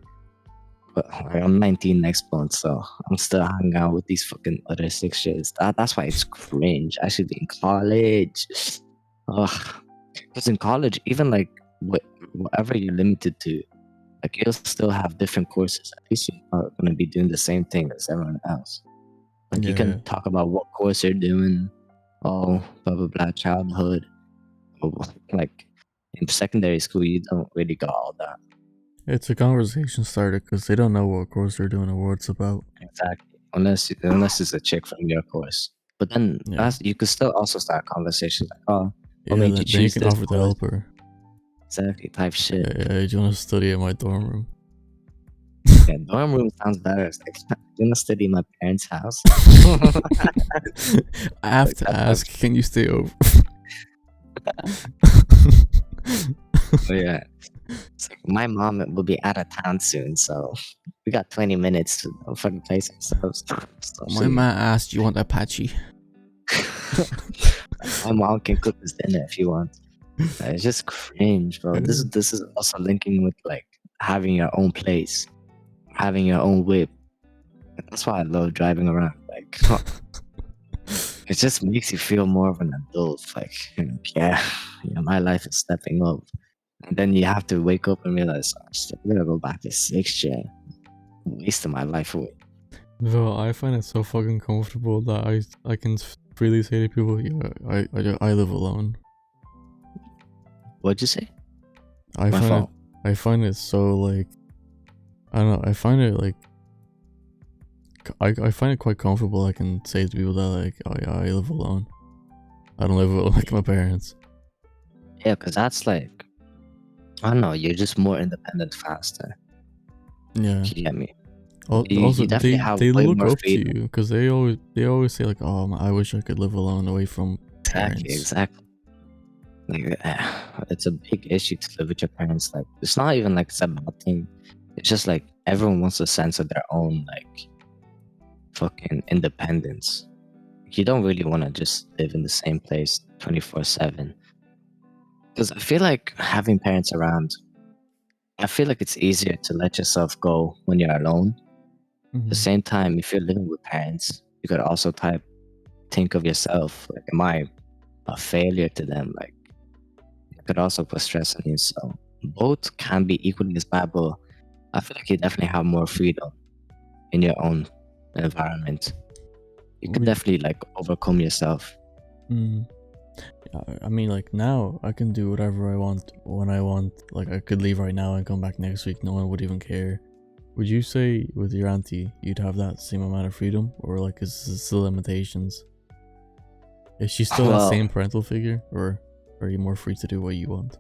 But like, I'm 19 next month, so I'm still hanging out with these fucking other six shits. That's why it's cringe. I should be in college. Ugh. Because in college, even like whatever you're limited to, Like you'll still have different courses. At least you're not gonna be doing the same thing as everyone else. Like you Yeah, can talk about what course you're doing, oh blah blah blah, childhood. Or, like in secondary school, you don't really got all that. it's a conversation starter because they don't know what course they're doing or what it's about. Exactly. Unless it's a chick from your course. But then Yeah, that's you could still also start conversations like, oh, what yeah. made you Then you choose can this offer to course? help her. Exactly, type shit. Yeah, do you want to study in my dorm room? Yeah, dorm room sounds better. It's like I'm gonna study in my parents' house. I have Like to that type ask, can you stay over? Oh yeah. It's like my mom will be out of town soon, so we got 20 minutes to fucking place ourselves. So My man asked, you want Apache? my mom can cook this dinner if you want. It's just cringe, bro. This is also linking with like having your own place, having your own whip. That's why I love driving around. Like it just makes you feel more of an adult. Like yeah, my life is stepping up. And then you have to wake up and realize, oh, shit, I'm gonna go back to sixth year. I'm wasting my life away. Bro, I find it so fucking comfortable that I can freely say to people, yeah, I live alone. What'd you say? I My find it fault. I find it so like I don't know. I find it like I find it quite comfortable. I can say to people that like, oh yeah, I live alone. I don't live with like my parents. Yeah, because that's like, I don't know, you're just more independent faster. Yeah. You get me? Also, You definitely have they way look more up to freedom. you because they always say like, oh, I wish I could live alone away from Exactly, parents. exactly. Like, it's a big issue to live with your parents. Like, it's not even like it's a bad thing. It's just like everyone wants a sense of their own, like, fucking independence. You don't really want to just live in the same place 24/7. Because I feel like having parents around, I feel like it's easier to let yourself go when you're alone. At the Hmm. same time, if you're living with parents, you could also think of yourself like, am I a failure to them? Like, it could also put stress on you. So both can be equally as bad, but I feel like you definitely have more freedom in your own environment. You could Would definitely like overcome yourself. mm, I mean, like now I can do whatever I want when I want. Like I could leave right now and come back next week. No one would even care. Would you say with your auntie you'd have that same amount of freedom, or like is there still limitations? Is she still that Well, same parental figure, or are you more free to do what you want?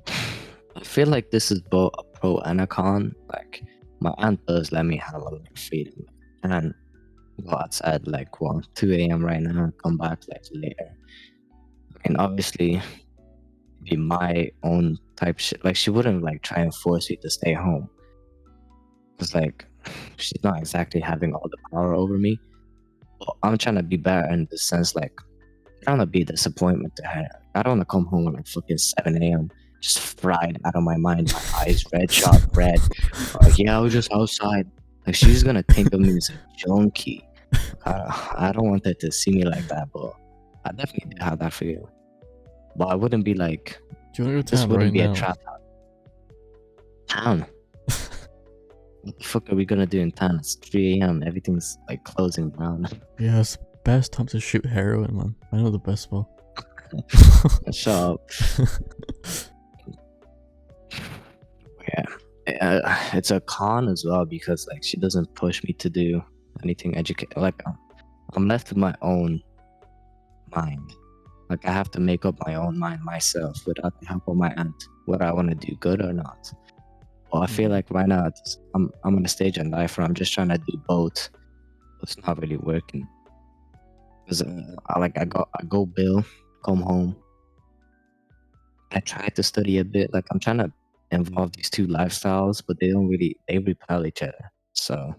I feel like this is both a pro and a con. Like, my aunt does let me have a lot of freedom. And go outside like 2 a.m. right now and come back like later. And obviously be my own type shit. Like she wouldn't like try and force you to stay home. Cause like she's not exactly having all the power over me. But I'm trying to be better in the sense like I don't want to be a disappointment to her. I don't want to come home at like fucking 7 a.m. just fried out of my mind, my eyes red, sharp red. Like, yeah, I was just outside. Like she's gonna think of me as a junkie. I don't want her to see me like that, but I definitely do have that for you. But I wouldn't be like, Do you want to go this town right wouldn't be a now? trap town. What the fuck are we gonna do in town? It's 3 a.m. Everything's like closing down. Yeah, it's best time to shoot heroin, man. I know the best spot. Shut up. Yeah. It's a con as well because like she doesn't push me to do anything educate. Like I'm left with my own mind. Like I have to make up my own mind myself without the help of my aunt, whether I want to do good or not. Well, I feel Mm, like right now I'm in a stage in life where I'm just trying to do both. It's not really working because I go bill, come home. I try to study a bit. Like I'm trying to involve these two lifestyles, but they repel each other. So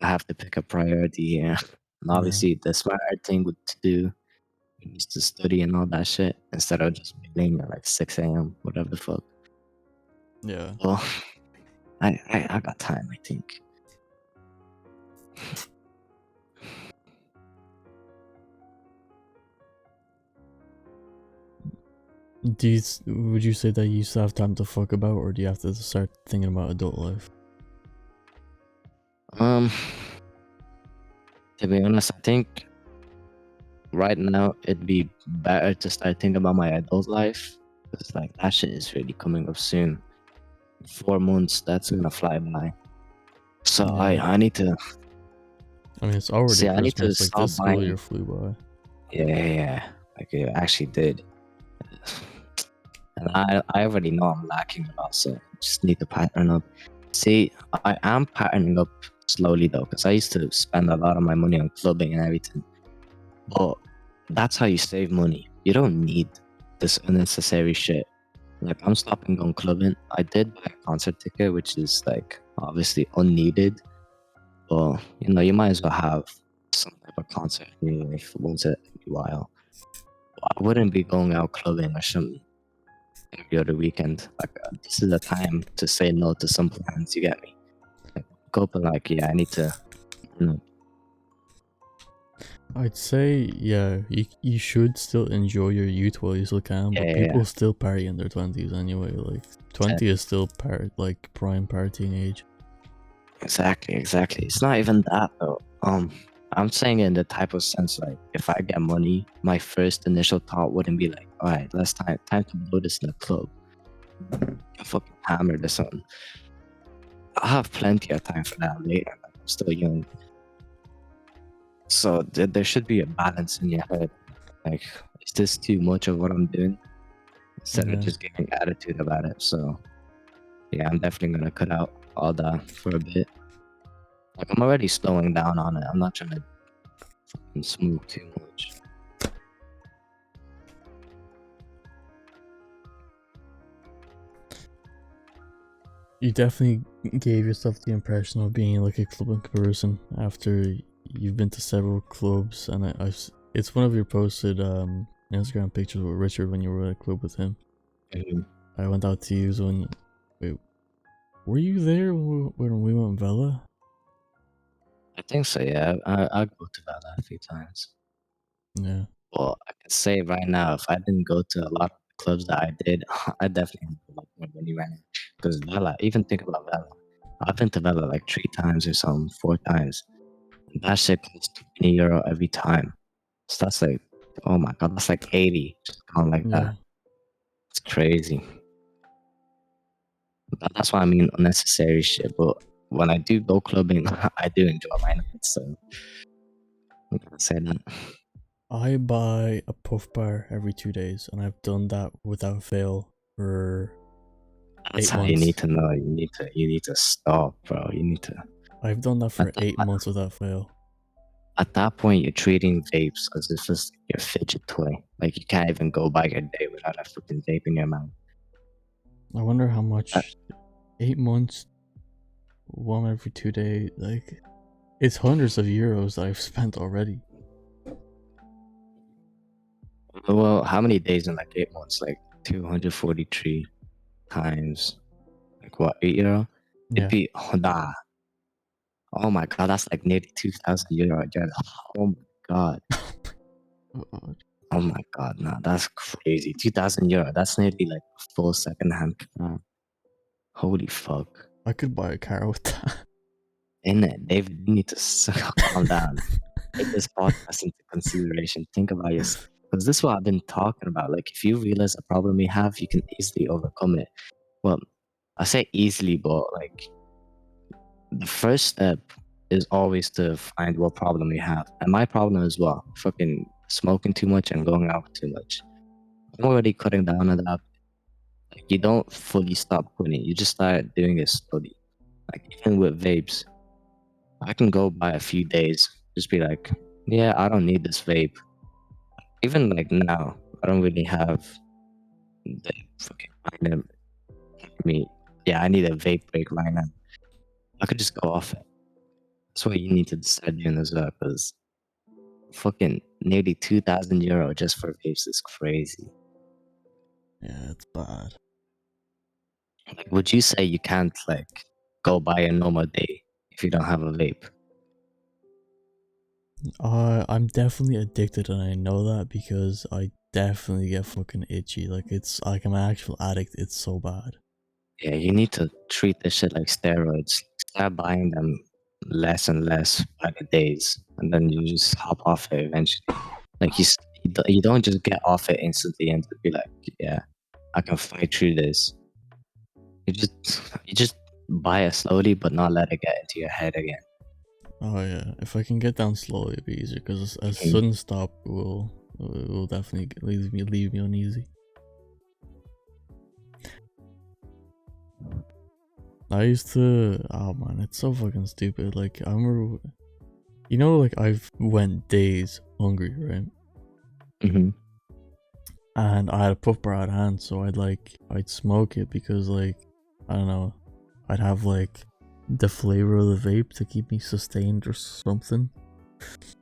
I have to pick a priority here. And yeah, obviously, the smarter thing would to do is to study and all that shit instead of just being at like 6 a.m. whatever the fuck. yeah. Well, I got time. I think. Would you say that you still have time to fuck about, or do you have to start thinking about adult life? Um, to be honest, I think right now it'd be better to start thinking about my adult life because like that shit is really coming up soon. 4 months, that's gonna fly by. So Yeah. I need to I mean, it's already see. I need to Christmas. Like, stop this school buying. year flew by. Yeah, like it actually did. And I already know I'm lacking a lot, so I just need to pattern up. See, I am patterning up slowly though, because I used to spend a lot of my money on clubbing and everything. But that's how you save money. You don't need this unnecessary shit. Like I'm stopping going clubbing. I did buy a concert ticket, which is like obviously unneeded. But you know, you might as well have some type of concert in your life once in a while. I wouldn't be going out clubbing or something every other weekend. Like this is the time to say no to some plans. You get me? Like go up and like, yeah, I need to. You know, I'd say, yeah, you should still enjoy your youth while you still can, yeah, but yeah, people still party in their 20s anyway. Like, yeah. 20 is still like prime partying age. Exactly, exactly. It's not even that though. I'm saying it in the type of sense like if I get money, my first initial thought wouldn't be like, all right, let's time to blow this in the club. Get fucking hammered or something. I'll have plenty of time for that later. Like, I'm still young. So there should be a balance in your head. Like, is this too much of what I'm doing? Instead of Yeah. just getting attitude about it. So yeah, I'm definitely gonna cut out all that for a bit. Like I'm already slowing down on it. I'm not trying to fucking smoke too much. You definitely gave yourself the impression of being like a clubbing person after you've been to several clubs, and it's one of your posted Instagram pictures with Richard when you were at a club with him. Mhm. I went out to use when. Wait, were you there when we went Vela? I think so. Yeah, I go to that a few times. Yeah. Well, I can say right now, if I didn't go to a lot of clubs that I did, I definitely have a lot more money right now. Because Vela, even think about Vela. I've been to Vela like 3 times or something, 4 times. And that shit costs €20 every time. So that's like, oh my god, that's like 80 just gone like Yeah. that. It's crazy. That's why I mean unnecessary shit. But when I do go clubbing, I do enjoy my nights. So I'm gonna say that. I buy a puff bar every 2 days, and I've done that without fail for That's eight how you need months. to know. You need to stop, bro. You need to. I've done that for At that, 8 months without fail. at that point, you're treating vapes as if it's your fidget toy. Like you can't even go by your day without a fucking vape in your mouth. I wonder how Uh, much 8 months, one every 2 days, like it's hundreds of euros that I've spent already. well, how many days in like 8 months? Like 243 times. Like what, €8? It'd Yeah. be nah. Oh my god, that's like nearly €2,000. Oh my god. Uh, Oh my god, nah, that's crazy. €2,000. That's nearly like a full second-hand car. Holy fuck. I could buy a car with that. In it, David, you need to calm down. Take this podcast into consideration. Think about yourself. Because this is what I've been talking about. Like, if you realize a problem you have, you can easily overcome it. Well, I say easily, but like, the first step is always to find what problem you have. And my problem is what? Fucking smoking too much and going out too much. I'm already cutting down on that. Like, you don't fully stop quitting. You just start doing it slowly. Like, even with vapes, I can go by a few days, just be like, yeah, I don't need this vape. Even like now, I don't really have the fucking mind of me. Yeah, I need a vape break right now. I could just go off it. That's what you need to start doing as well, because fucking nearly €2,000 just for vapes is crazy. Yeah, it's bad. Like, would you say you can't like go by a normal day if you don't have a vape? I'm definitely addicted, and I know that because I definitely get fucking itchy. Like it's like I'm an actual addict. It's so bad. Yeah, you need to treat this shit like steroids. Start buying them less and less by the days, and then you just hop off it eventually. Like you don't just get off it instantly and be like, yeah, I can fight through this. You just buy it slowly, but not let it get into your head again. Oh yeah, if I can get down slowly, it'd be easier. Because a Mhm. sudden stop will definitely leave me uneasy. I used to. Oh man, it's so fucking stupid. Like I remember, like I've went days hungry, right? Mhm. And I had a puff bar at hand, so I'd smoke it because like I don't know, I'd have like the flavor of the vape to keep me sustained or something.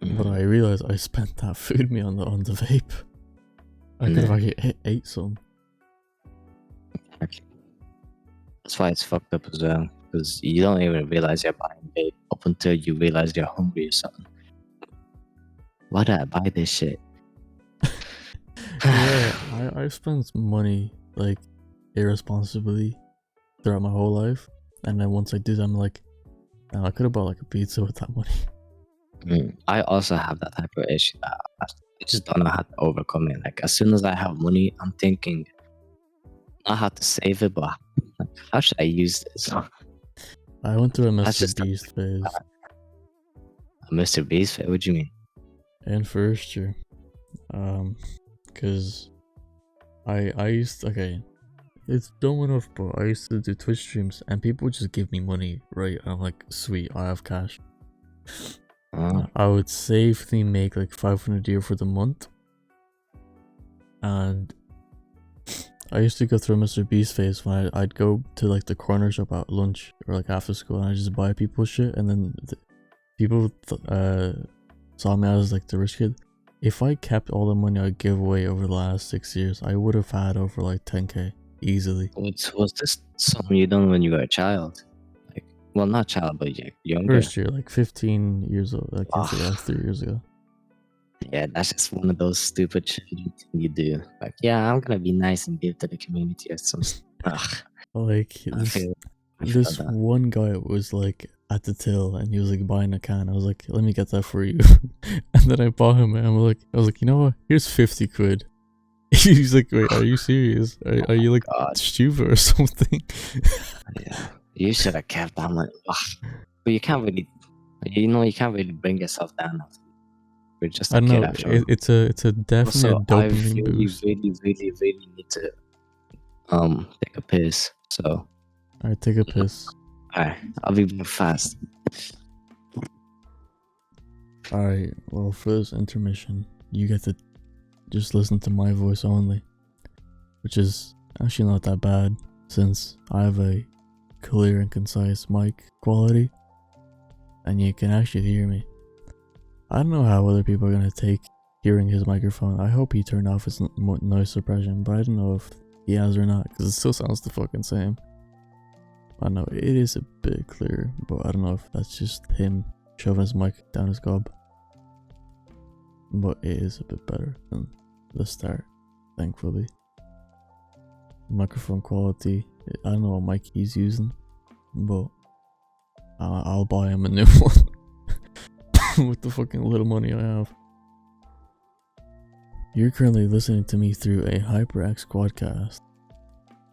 But Mhm. I realized I spent that food me on the vape. I And could have then actually ate some. actually, that's why it's fucked up as well. Because you don't even realize you're buying vape up until you realize you're hungry or something. Why did I buy this shit? Yeah, I've spent money like irresponsibly throughout my whole life, and then once I do that, I'm like, oh, I could have bought like a pizza with that money. I also have that type of issue that I just don't know how to overcome it. Like as soon as I have money, I'm thinking not how to save it, but like, how should I use this? I went through a That's Mr. just Beast phase a Mr. Beast fit. What do you mean? in first year, because I used okay, it's dumb enough, but I used to do Twitch streams and people would just give me money, right? And I'm like, sweet, I have cash. Oh, I would safely make like 500 a year for the month, and I used to go through a Mr. Beast phase when I'd go to like the corner shop at lunch or like after school, and I just buy people shit, and then people saw me as like the rich kid. If I kept all the money I give away over the last 6 years, I would have had over like 10k easily. was this something you done when you were a child? Like, well, not child, but younger. First year, like 15 years old, like I think Oh, like 3 years ago. yeah, that's just one of those stupid shit you do. Like, yeah, I'm gonna be nice and give to the community or some. Ugh, Like I this feel, I feel this that. one guy was like at the till and he was like buying a can. I was like, let me get that for you. And then I bought him and I was like, you know what? Here's 50 quid. He's like, wait, are you serious? Are you like God, stupid or something? yeah, you should have kept that money. Ugh. But you can't really bring yourself down. You're just I a don't kid know. after all. It's a definitely a Also, I dopamine really, boost. really, really, really need to take a piss. So, Alright, take a piss. alright, I'll be back fast. Alright, well, for this intermission, you get to just listen to my voice only, which is actually not that bad since I have a clear and concise mic quality and you can actually hear me. I don't know how other people are gonna take hearing his microphone. I hope he turned off his noise suppression, but I don't know if he has or not because it still sounds the fucking same. I know it is a bit clearer, but I don't know if that's just him shoving his mic down his gob. But it is a bit better than the start, thankfully. Microphone quality, I don't know what mic he's using, but I'll buy him a new one with the fucking little money I have. You're currently listening to me through a HyperX Quadcast.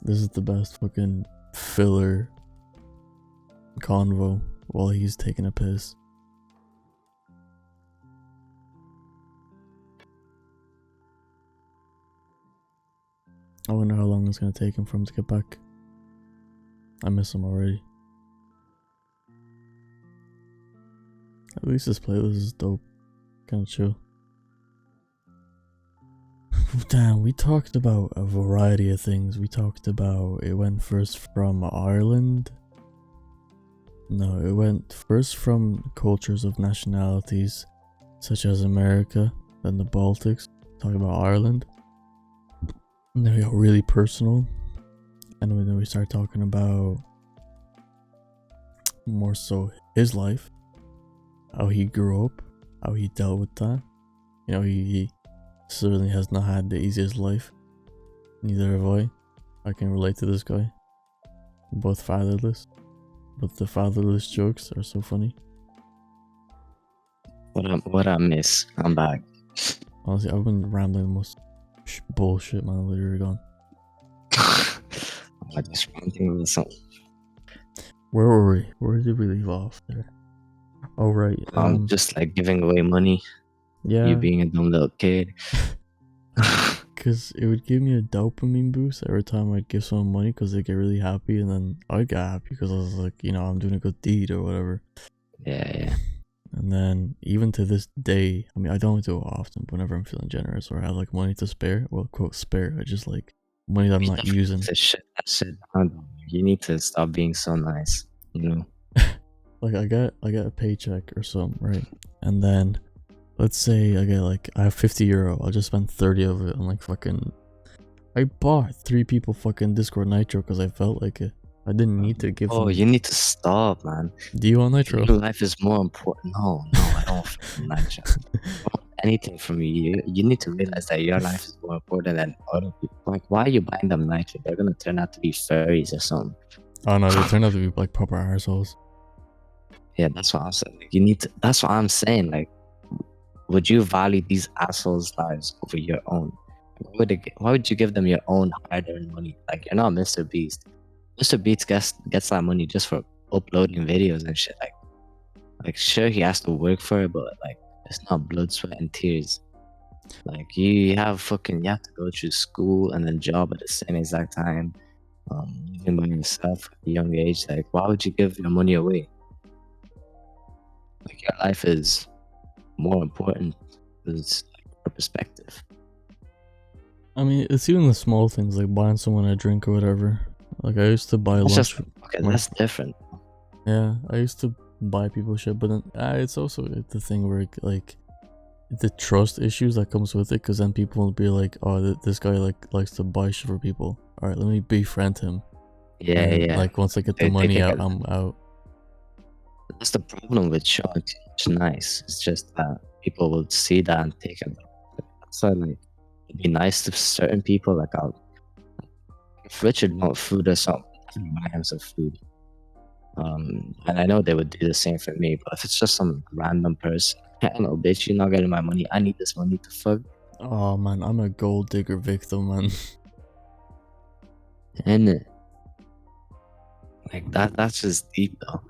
This is the best fucking filler convo while he's taking a piss. I wonder how long it's gonna take him for him to get back. I miss him already. At least this playlist is dope. Kinda chill. Damn, we talked about a variety of things. We talked about it went first from Ireland. No, it went first from cultures of nationalities such as America, then the Baltics, talking about Ireland. And then we got really personal. And then we start talking about more so his life, how he grew up, how he dealt with that. You know, he certainly has not had the easiest life. Neither have I. I can relate to this guy. Both fatherless, but the fatherless jokes are so funny. What I miss? I'm back. Honestly, I've been rambling the most bullshit, man. You're gone. I just ranting about something. Where were we? Where did we leave off there? Oh right. Just like giving away money. Yeah. You being a dumb little kid. Because it would give me a dopamine boost every time I'd give someone money because they get really happy, and then I'd get happy because I was like, I'm doing a good deed or whatever. Yeah. And then even to this day, I mean, I don't do it often, but whenever I'm feeling generous or I have like money to spare, well, quote spare, I just like money that I'm not using. Shit. You need to stop being so nice, Like I get a paycheck or something, right? And then let's say I have 50 euro, I'll just spend 30 of it on like fucking. I bought 3 people fucking Discord Nitro because I felt like it. I didn't need to give them. Oh, you need to stop, man. Do you want Nitro? Your life is more important. No, I don't want Nitro. I don't want anything from you. You need to realize that your life is more important than other people. Like, why are you buying them Nitro? They're gonna turn out to be furries or something. Oh no, they turn out to be like proper assholes. Yeah, that's what I'm saying. Like, you need to. That's what I'm saying. Like, would you value these assholes' lives over your own? Why would you give them your own hard-earned money? Like, you're not Mr. Beast. Mr. Beast gets that money just for uploading videos and shit. Like sure he has to work for it, but like it's not blood, sweat, and tears. Like you have to go through school and then job at the same exact time. Living by yourself at a young age. Like, why would you give your money away? Like, your life is more important. It's like perspective. I mean, it's even the small things like buying someone a drink or whatever. Like I used to buy lunch. That's different. Yeah, I used to buy people shit, but then it's also the thing where like the trust issues that comes with it, because then people will be like, oh, this guy likes to buy shit for people. All right, let me befriend him. Yeah. Like once I get the money out, I'm out. That's the problem with showing too much nice. It's just that people will see that and take it. So like, it'd be nice to certain people. Like, if Richard wants food or something, I'd buy him some food. And I know they would do the same for me. But if it's just some random person, I don't know, bitch, you're not getting my money. I need this money to fuck. Oh man, I'm a gold digger victim, man. And like that's just deep though.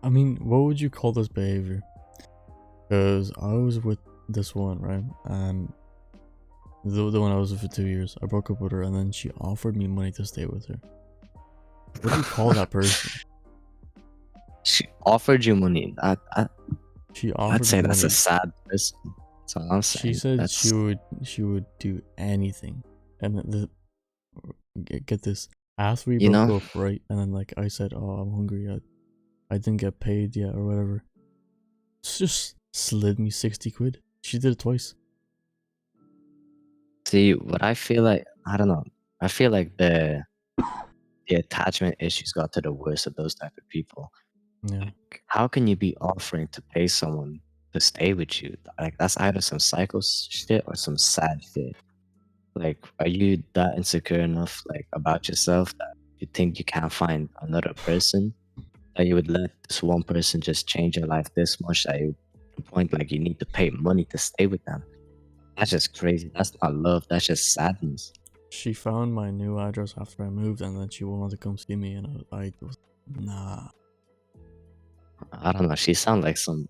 I mean, what would you call this behavior? Because I was with this one, right? And the one I was with for 2 years, I broke up with her, and then she offered me money to stay with her. What do you call that person? She offered you money. She offered. I'd say me that's money. a sad person. That's what I'm saying. She said she would do anything, and get this. After we broke up, right? And then like I said, oh, I'm hungry. I didn't get paid yet or whatever. She just slid me 60 quid. She did it twice. See, what I feel like, I don't know. I feel like the attachment issues got to the worst of those type of people. Yeah. Like, how can you be offering to pay someone to stay with you? Like, that's either some psycho shit or some sad shit. Like, are you that insecure enough, like, about yourself that you think you can't find another person, that you would let this one person just change your life this much that you, to the point like you need to pay money to stay with them? That's just crazy. That's not love. That's just sadness. She found my new address after I moved, and then she wanted to come see me, and I was nah. I don't know. She sounds like some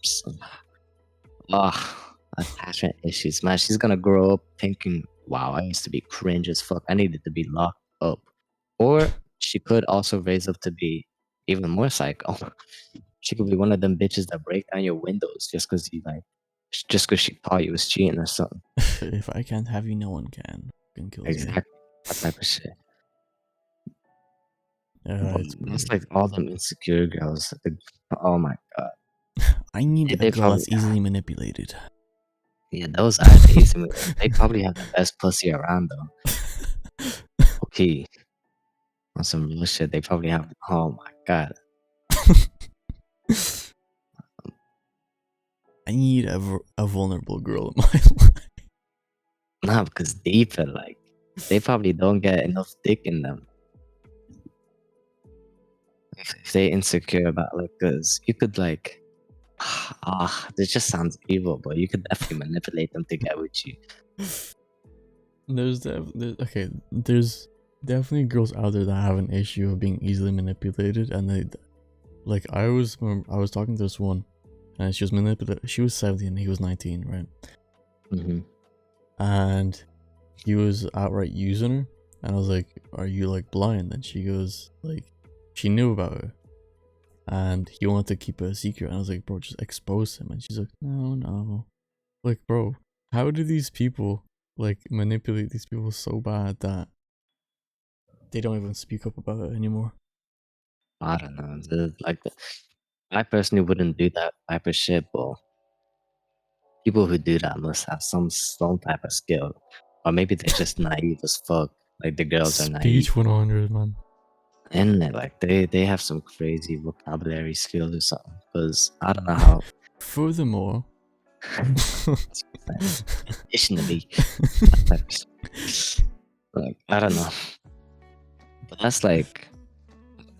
attachment issues, man. She's gonna grow up thinking, "Wow, I used to be cringe as fuck. I needed to be locked up." Or she could also raise up to be even more psycho. She could be one of them bitches that break down your windows just because she thought you was cheating or something. If I can't have you, no one can. Exactly. That type of shit. It's like all them insecure girls. Oh my god. I need a girl that's easily manipulated. Yeah, those are the easy. They probably have the best pussy around though. Okay. On some real shit, they probably have. Oh my god. I need a vulnerable girl in my life. Nah, because deeper, like, they probably don't get enough dick in them. If they insecure about, like, because you could, like, this just sounds evil, but you could definitely manipulate them to get with you. There's definitely girls out there that have an issue of being easily manipulated, and they, like, I was talking to this one, and she was manipulated. She was 17 and he was 19, right? Mm-hmm. And he was outright using her, and I was like, "Are you like blind?" And she goes, like, she knew about it, and he wanted to keep it a secret. And I was like, "Bro, just expose him." And she's like, "No." Like, bro, how do these people like manipulate these people so bad that they don't even speak up about it anymore? I don't know. I personally wouldn't do that type of shit, but people who do that must have some type of skill, or maybe they're just naive as fuck. Like the girls are naive, Speech 100, man. and like they have some crazy vocabulary skills or something. Because I don't know how. Furthermore, Additionally, like I don't know, but that's like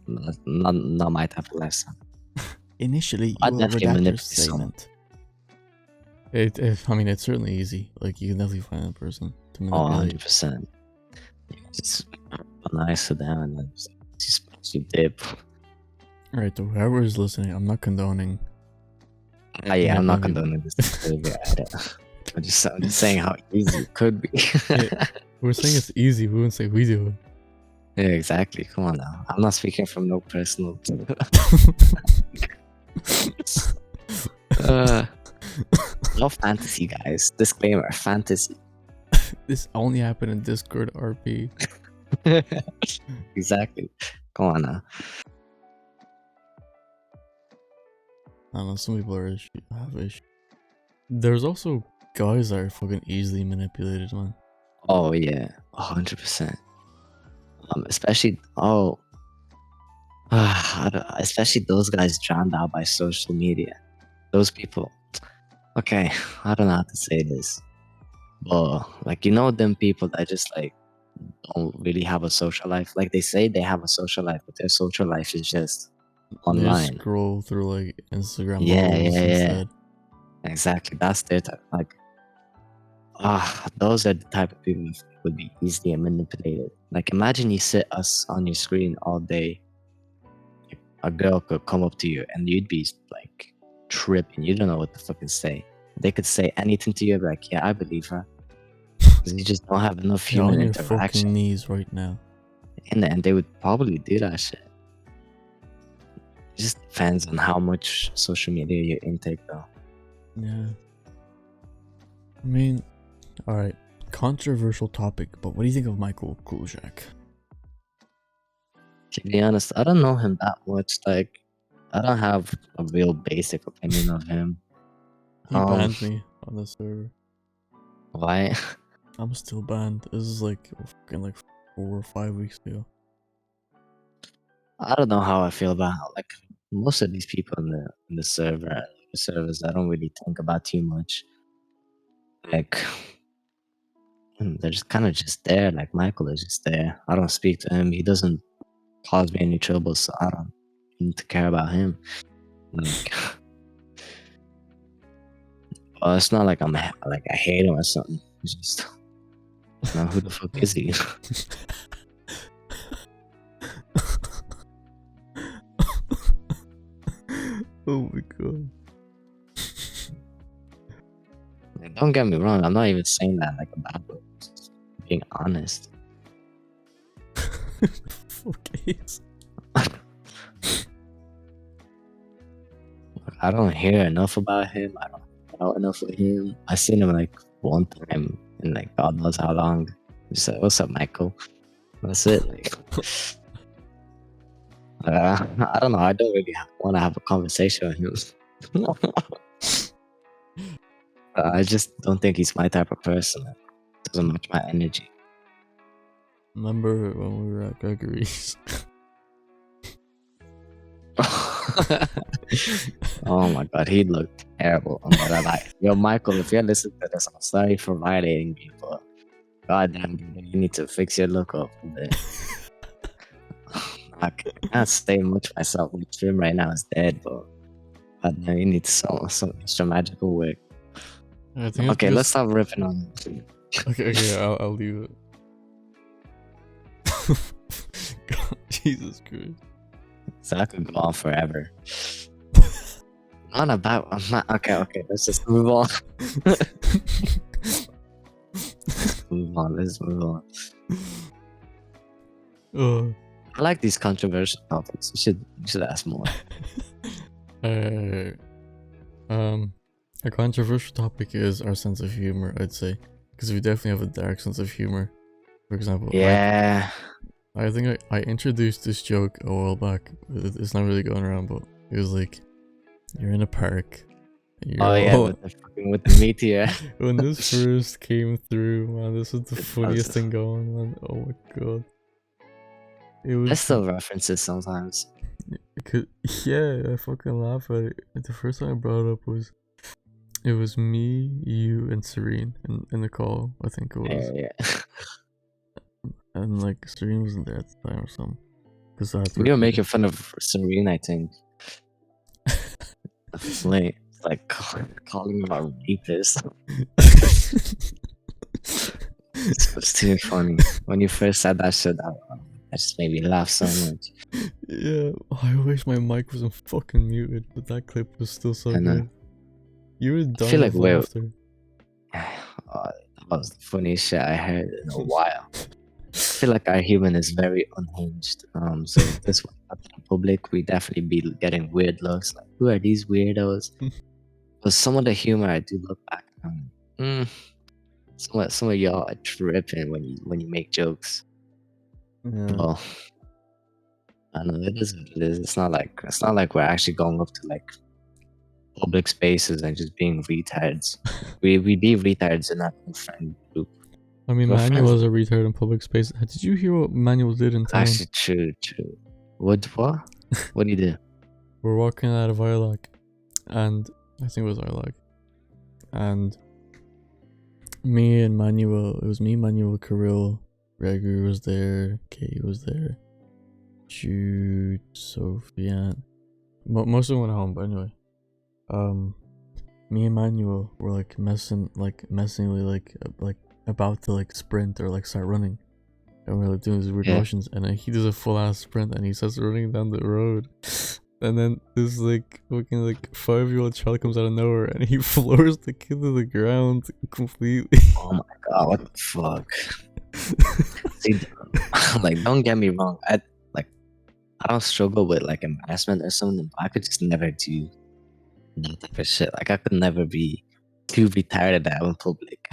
not my type of lifestyle. initially I you will definitely redact your manipulate someone. statement. I mean, it's certainly easy. Like, you can definitely find a person to Oh, manipulate. 100%. Just nice to them and then just dip. Alright, so whoever is listening, I'm not condoning. Yeah, I'm not manipulating. condoning this behavior either. I'm just saying how easy it could be. We're saying it's easy. We wouldn't say we do it. Yeah, exactly. Come on now. I'm not speaking from no personal. No fantasy, guys. Disclaimer: fantasy. This only happened in Discord RP. Exactly. Come on now. I don't know, some people have issues. There's also guys that are fucking easily manipulated, man. Oh yeah, 100%. Especially especially those guys drowned out by social media. Those people. Okay, I don't know how to say this, but like them people that just like don't really have a social life. Like they say they have a social life, but their social life is just They just online. scroll through like Instagram Yeah, models yeah, yeah. instead. Exactly. That's their type. Like, those are the type of people who would be easily manipulated. Like, imagine you sit us on your screen all day. A girl could come up to you and you'd be like tripping. You don't know what to fucking say. They could say anything to you, like, yeah, I believe her. 'Cause you just don't have enough You're human on your interaction. fucking knees right now. In the end, they would probably do that shit. It just depends on how much social media you intake, though. Yeah. I mean, alright. Controversial topic, but what do you think of Michael Kulzak? To be honest, I don't know him that much. Like, I don't have a real basic opinion of him. He banned me on the server. Why? I'm still banned. This is like fucking like 4 or 5 weeks ago. I don't know how I feel about like most of these people in the servers. I don't really think about too much. Like, they're just kind of just there. Like Michael is just there. I don't speak to him. He doesn't cause me any trouble, so I don't need to care about him. Like, well, it's not like like I hate him or something. It's just, who the fuck is he? Oh my god. Like, don't get me wrong. I'm not even saying that like a bad word. Just being honest. Fuck is. I don't hear enough about him. I don't know enough of him. I seen him like one time in like God knows how long. Just like, what's up, Michael? That's it. Like, I don't know. I don't really want to have a conversation with him. I just don't think he's my type of person. Doesn't match my energy. Remember when we were at Gregory's? Oh my god, he looked terrible. I'm gonna lie. Yo, Michael, if you're listening to this, I'm sorry for violating you, but goddamn, you need to fix your look up a bit. I can't say much myself. My stream right now is dead, but goddamn, you need some extra magical work. I think it's Okay, let's because... stop ripping on. Okay, I'll leave it. God, Jesus Christ. So I could go on forever. I'm not. Okay. Let's just move on. Let's move on. I like these controversial topics. You should ask more. A controversial topic is our sense of humor, I'd say, because we definitely have a dark sense of humor. For example, Yeah. I think I introduced this joke a while back. It's not really going around, but it was like, you're in a park. With the meteor. When this first came through, man, this was the funniest thing going, man. Oh my god. I still reference it sometimes. Yeah, I fucking laugh at it. The first time I brought it up it was me, you, and Serene in the call, I think it was. Yeah. And like Serene wasn't there at the time or something. Cause you were making fun of Serene, I think. Like calling him a rapist. It was too funny. When you first said that shit, that just made me laugh so much. Yeah, I wish my mic wasn't fucking muted, but that clip was still so good. You were dying of laughter. That was the funniest shit I heard in a while. I feel like our human is very unhinged. So if this was up in public, we'd definitely be getting weird looks. Like, who are these weirdos? But some of the humor I do look back on. Some of y'all are tripping when you make jokes. Yeah. Well, I know it is what it is. It's not like we're actually going up to like public spaces and just being retards. we be retards in our friend group. I mean, Manuel was a retard in public space. Did you hear what Manuel did in town? Actually, true. What? What do you do? We're walking out of Ireland, and I think it was Ireland, and it was me, Manuel, Kirill, Gregory was there, Katie was there, Jude, Sophia. Most of them went home, but anyway. Me and Manuel were like messingly like about to like sprint or like start running, and we're like doing these weird motions, and then he does a full ass sprint and he starts running down the road, and then this like fucking like 5-year-old child comes out of nowhere and he floors the kid to the ground completely. Oh my god, what the fuck? See, like, don't get me wrong, I don't struggle with like embarrassment or something, but I could just never do that type of shit. Like, I could never be too retarded out in public.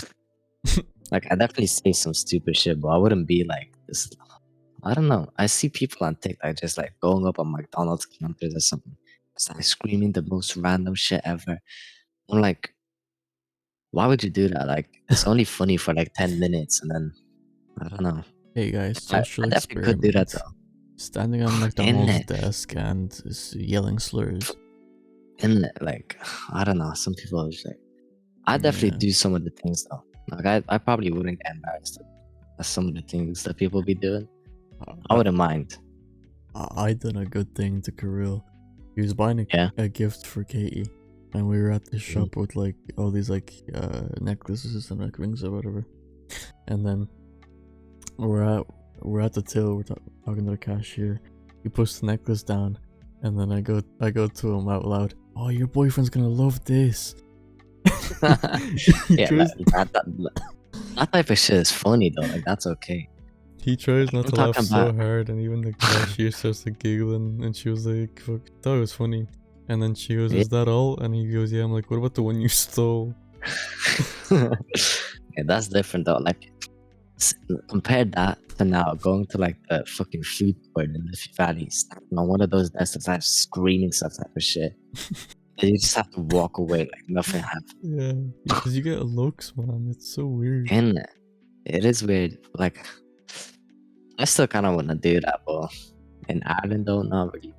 Like, I definitely say some stupid shit, but I wouldn't be like this. I don't know. I see people on TikTok just like going up on McDonald's counters or something, just like screaming the most random shit ever. I'm like, why would you do that? Like, it's only funny for like 10 minutes, and then I don't know. Hey guys, social I definitely could do that though. Standing on McDonald's desk and yelling slurs. And like, I don't know. Some people are just like, I definitely do some of the things though. Like, I probably wouldn't get embarrassed at some of the things that people be doing. I wouldn't mind. I done a good thing to Kirill. He was buying a gift for Katie, and we were at the shop with like all these like necklaces and like rings or whatever. And then we're at the till. We're talking to the cashier. He puts the necklace down, and then I go to him out loud. Oh, your boyfriend's gonna love this. That type of shit is funny though. Like, that's okay. He tries not to laugh so hard, and even the cashier starts to giggle, and she was like, "Fuck, I thought it was funny." And then she goes, "Is that all?" And he goes, "Yeah." I'm like, "What about the one you stole?" Yeah, that's different though. Like, compare that to now going to like the fucking food court in the valley, standing on one of those desks and screaming stuff type of shit. And you just have to walk away like nothing happened. Yeah, because you get looks, man. It's so weird. And it is weird. Like, I still kind of want to do that, but in Ireland, though, not really.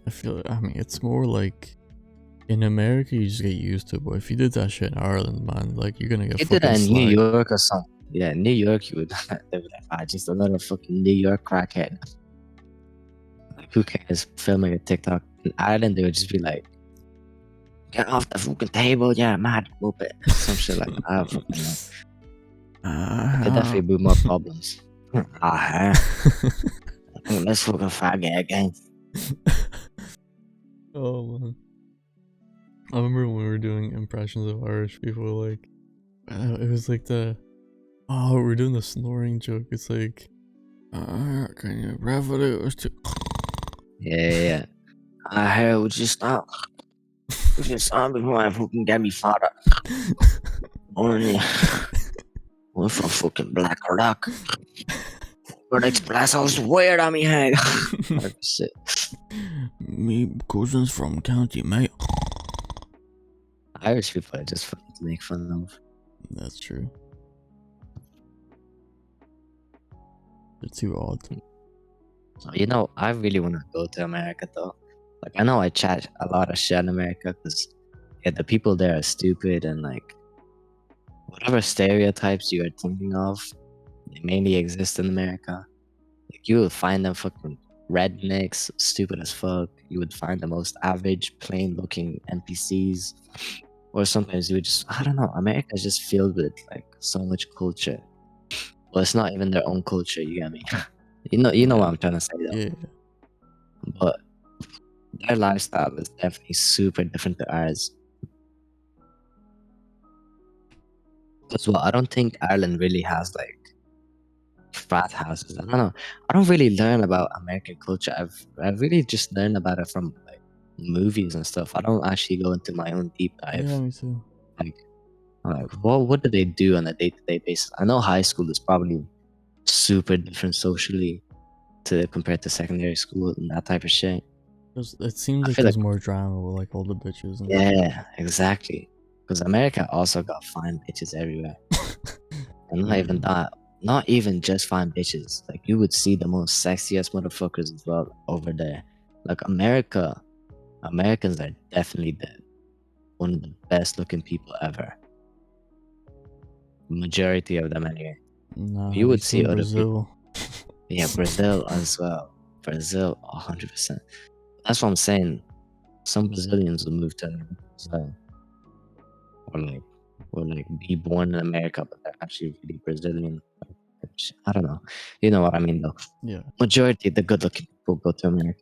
I mean, it's more like in America you just get used to it, but if you did that shit in Ireland, man, like you're gonna get You did fucking that in New slagged. York or something. Yeah, New York, you would they would like, just another fucking New York crackhead. Like, who cares? Filming a TikTok. In Ireland, they would just be like, get off the fucking table, yeah, mad muppet. Some shit like that. I don't fucking know. It definitely be more problems. Let's fucking faggot again. Oh man, I remember when we were doing impressions of Irish people, like it was like we're doing the snoring joke. It's like, can you rev it out to? Yeah. Hey, would you stop? Would you stop before I fucking get me father? Only one from fucking Black Rock. But expressos weird on me head. Shit. Me cousins from County Mayo. Irish people are just fun to make fun of. That's true. They're too odd. You know, I really want to go to America though. Like, I know I chat a lot of shit in America because the people there are stupid and like whatever stereotypes you are thinking of, they mainly exist in America. Like, you will find them fucking rednecks, stupid as fuck. You would find the most average, plain-looking NPCs, or sometimes you would just I don't know. America is just filled with like so much culture. Well, it's not even their own culture. You get me? You know what I'm trying to say though. Yeah. But their lifestyle is definitely super different to ours. As well, I don't think Ireland really has like frat houses. I don't know. I don't really learn about American culture. I've really just learned about it from like movies and stuff. I don't actually go into my own deep dive. Yeah, me too. Like, what do they do on a day-to-day basis? I know high school is probably super different socially to compared to secondary school and that type of shit. It seems I like feel there's like more drama with like all the bitches and yeah, exactly. Because America also got fine bitches everywhere. And not even that, not even just fine bitches. Like, you would see the most sexiest motherfuckers as well over there. Like, Americans are definitely one of the best looking people ever. Majority of them anyway. Nah, You have you would see seen other people. Brazil? Yeah, Brazil as well. Brazil, 100%. That's what I'm saying. Some Brazilians will move to America as well. Or like be born in America, but they're actually really Brazilian. I don't know. You know what I mean, though. Yeah. Majority of the good-looking people go to America.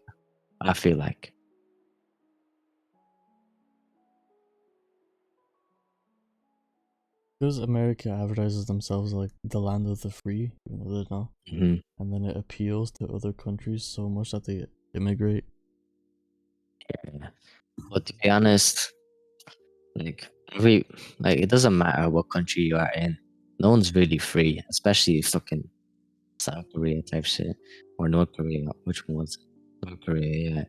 I feel like. Because America advertises themselves like the land of the free, even though they're not. Hmm. And then it appeals to other countries so much that they immigrate. Yeah. But to be honest, like it doesn't matter what country you are in. No one's really free, especially fucking South Korea type shit or North Korea. Which one was it? North Korea? Yeah.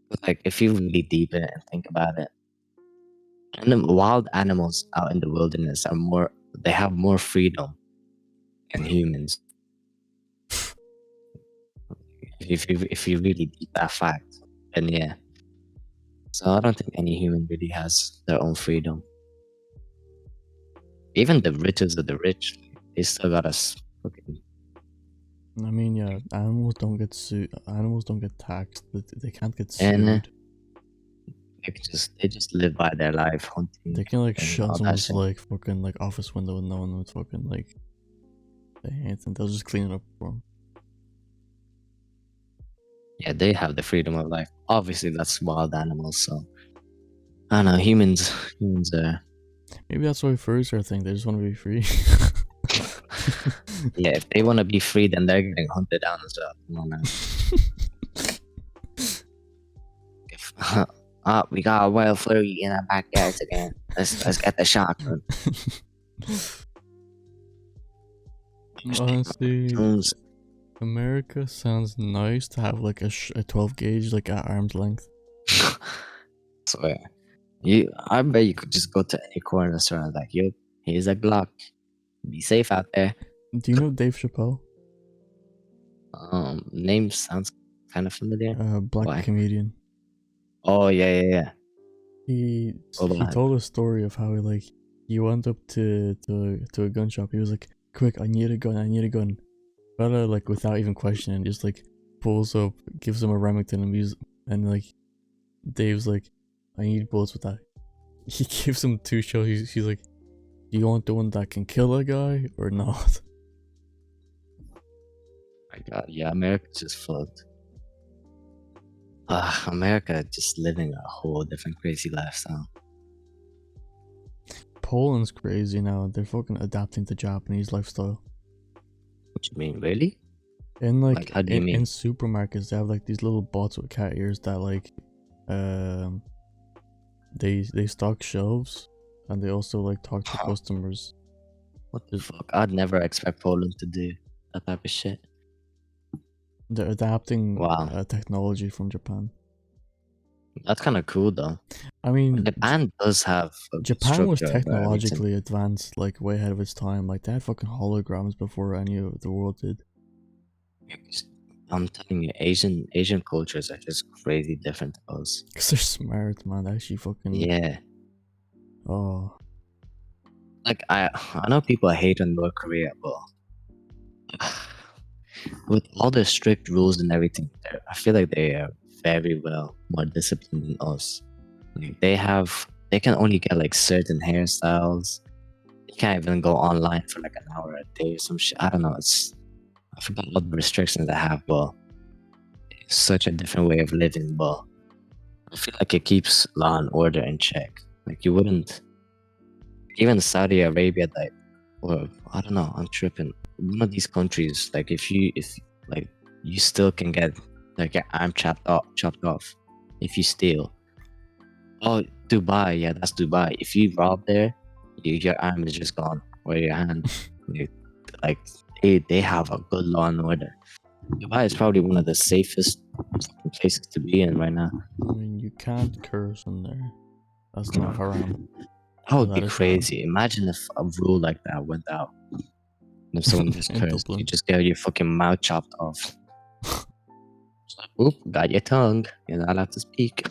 But like, if you really deep it and think about it, and the wild animals out in the wilderness are more. They have more freedom than humans. If you really deep that fact, then yeah. So I don't think any human really has their own freedom. Even the richest of the rich, they still got us fucking. I mean, yeah, animals don't get sued. Animals don't get taxed. They can't get And sued. they just live by their life hunting They can like and shut all that someone's shit. like fucking like office window and no one would fucking like say anything. They'll just clean it up for them. Yeah, they have the freedom of life. Obviously, that's wild animals. So I don't know. Humans are. Maybe that's why furs are a thing. They just want to be free. Yeah, if they want to be free, then they're getting hunted down as well. Come on, man. We got a wild furry in our backyards again. Let's get the shotgun. Honestly, Tunes. America sounds nice to have like a 12 gauge like at arm's length. Swear. I bet you could just go to any corner store and like, yo, here's a Glock. Be safe out there. Do you know Dave Chappelle? Name sounds kind of familiar. Black Why? comedian. Oh yeah. He What he about him? told a story of how he went up to a gun shop. He was like, "Quick, I need a gun. I need a gun." Fella, like, without even questioning, just like pulls up, gives him a Remington, and like Dave's like, "I need bullets with that." He gives him two shells. He's like, "Do you want the one that can kill a guy or not?" My God, yeah, America's just fucked. America just living a whole different crazy lifestyle. Poland's crazy now. They're fucking adapting to Japanese lifestyle. What you mean, really? In Like, how do you in mean? supermarkets, they have like these little bots with cat ears that like um they stock shelves, and they also like talk to Huh, customers. what the fuck? I'd never expect Poland to do that type of shit. They're adapting Wow, technology from Japan. that's kind of cool though. I mean, Japan does have a good Japan was structure over everything. technologically advanced, like way ahead of its time. Like they had fucking holograms before any of the world did. Because I'm telling you, Asian cultures are just crazy different to us. Cause they're smart, man. They actually fucking Yeah, oh, like I know people hate on North Korea, but with all the strict rules and everything, I feel like they are very well more disciplined than us. Like they can only get like certain hairstyles. You can't even go online for like an hour a day or some shit. I don't know. I forgot what the restrictions they have, but it's such a different way of living. But I feel like it keeps law and order in check. Like you wouldn't even Saudi Arabia, like, or I don't know, I'm tripping. One of these countries, like if like you still can get like your arm chopped off if you steal. Oh, Dubai, yeah, that's Dubai. If you rob there, your arm is just gone or your hand. Like, like they have a good law and order. Dubai is probably one of the safest places to be in right now. I mean, you can't curse in there. That's not haram, That but would be that is haram. crazy. Imagine if a rule like that went out. And if someone just In cursed, you Dublin. just get your fucking mouth chopped off. It's like, oop, got your tongue. You're not allowed to speak.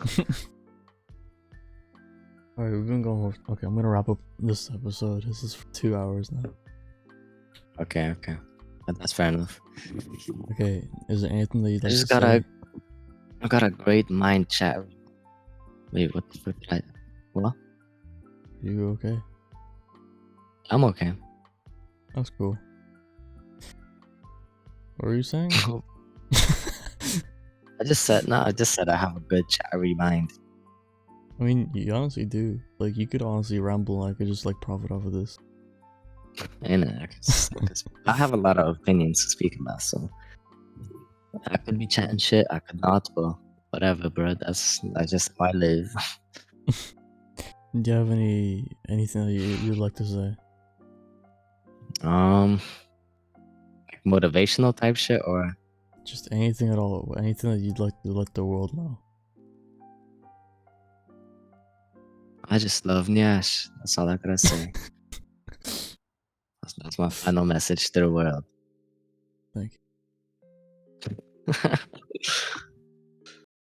Alright, we've been going. Okay, I'm gonna wrap up this episode. This is for 2 hours now. Okay. That's fair enough. Okay, is there anything that you'd I like to just say? got a great mind chat. Wait, what the fuck did I? What? You okay? I'm okay. That's cool. What were you saying? I just said I have a good chattery mind. I mean, you honestly do. Like, you could honestly ramble, and I could just like profit off of this. And I have a lot of opinions to speak about, so I could be chatting shit, I could not, but whatever, bro. That's just how I live. Do you have anything that you'd like to say? Like motivational type shit, or Just anything at all. Anything that you'd like to let the world know. I just love Nyash. That's all I gotta say. That's my final message to the world. Thank you.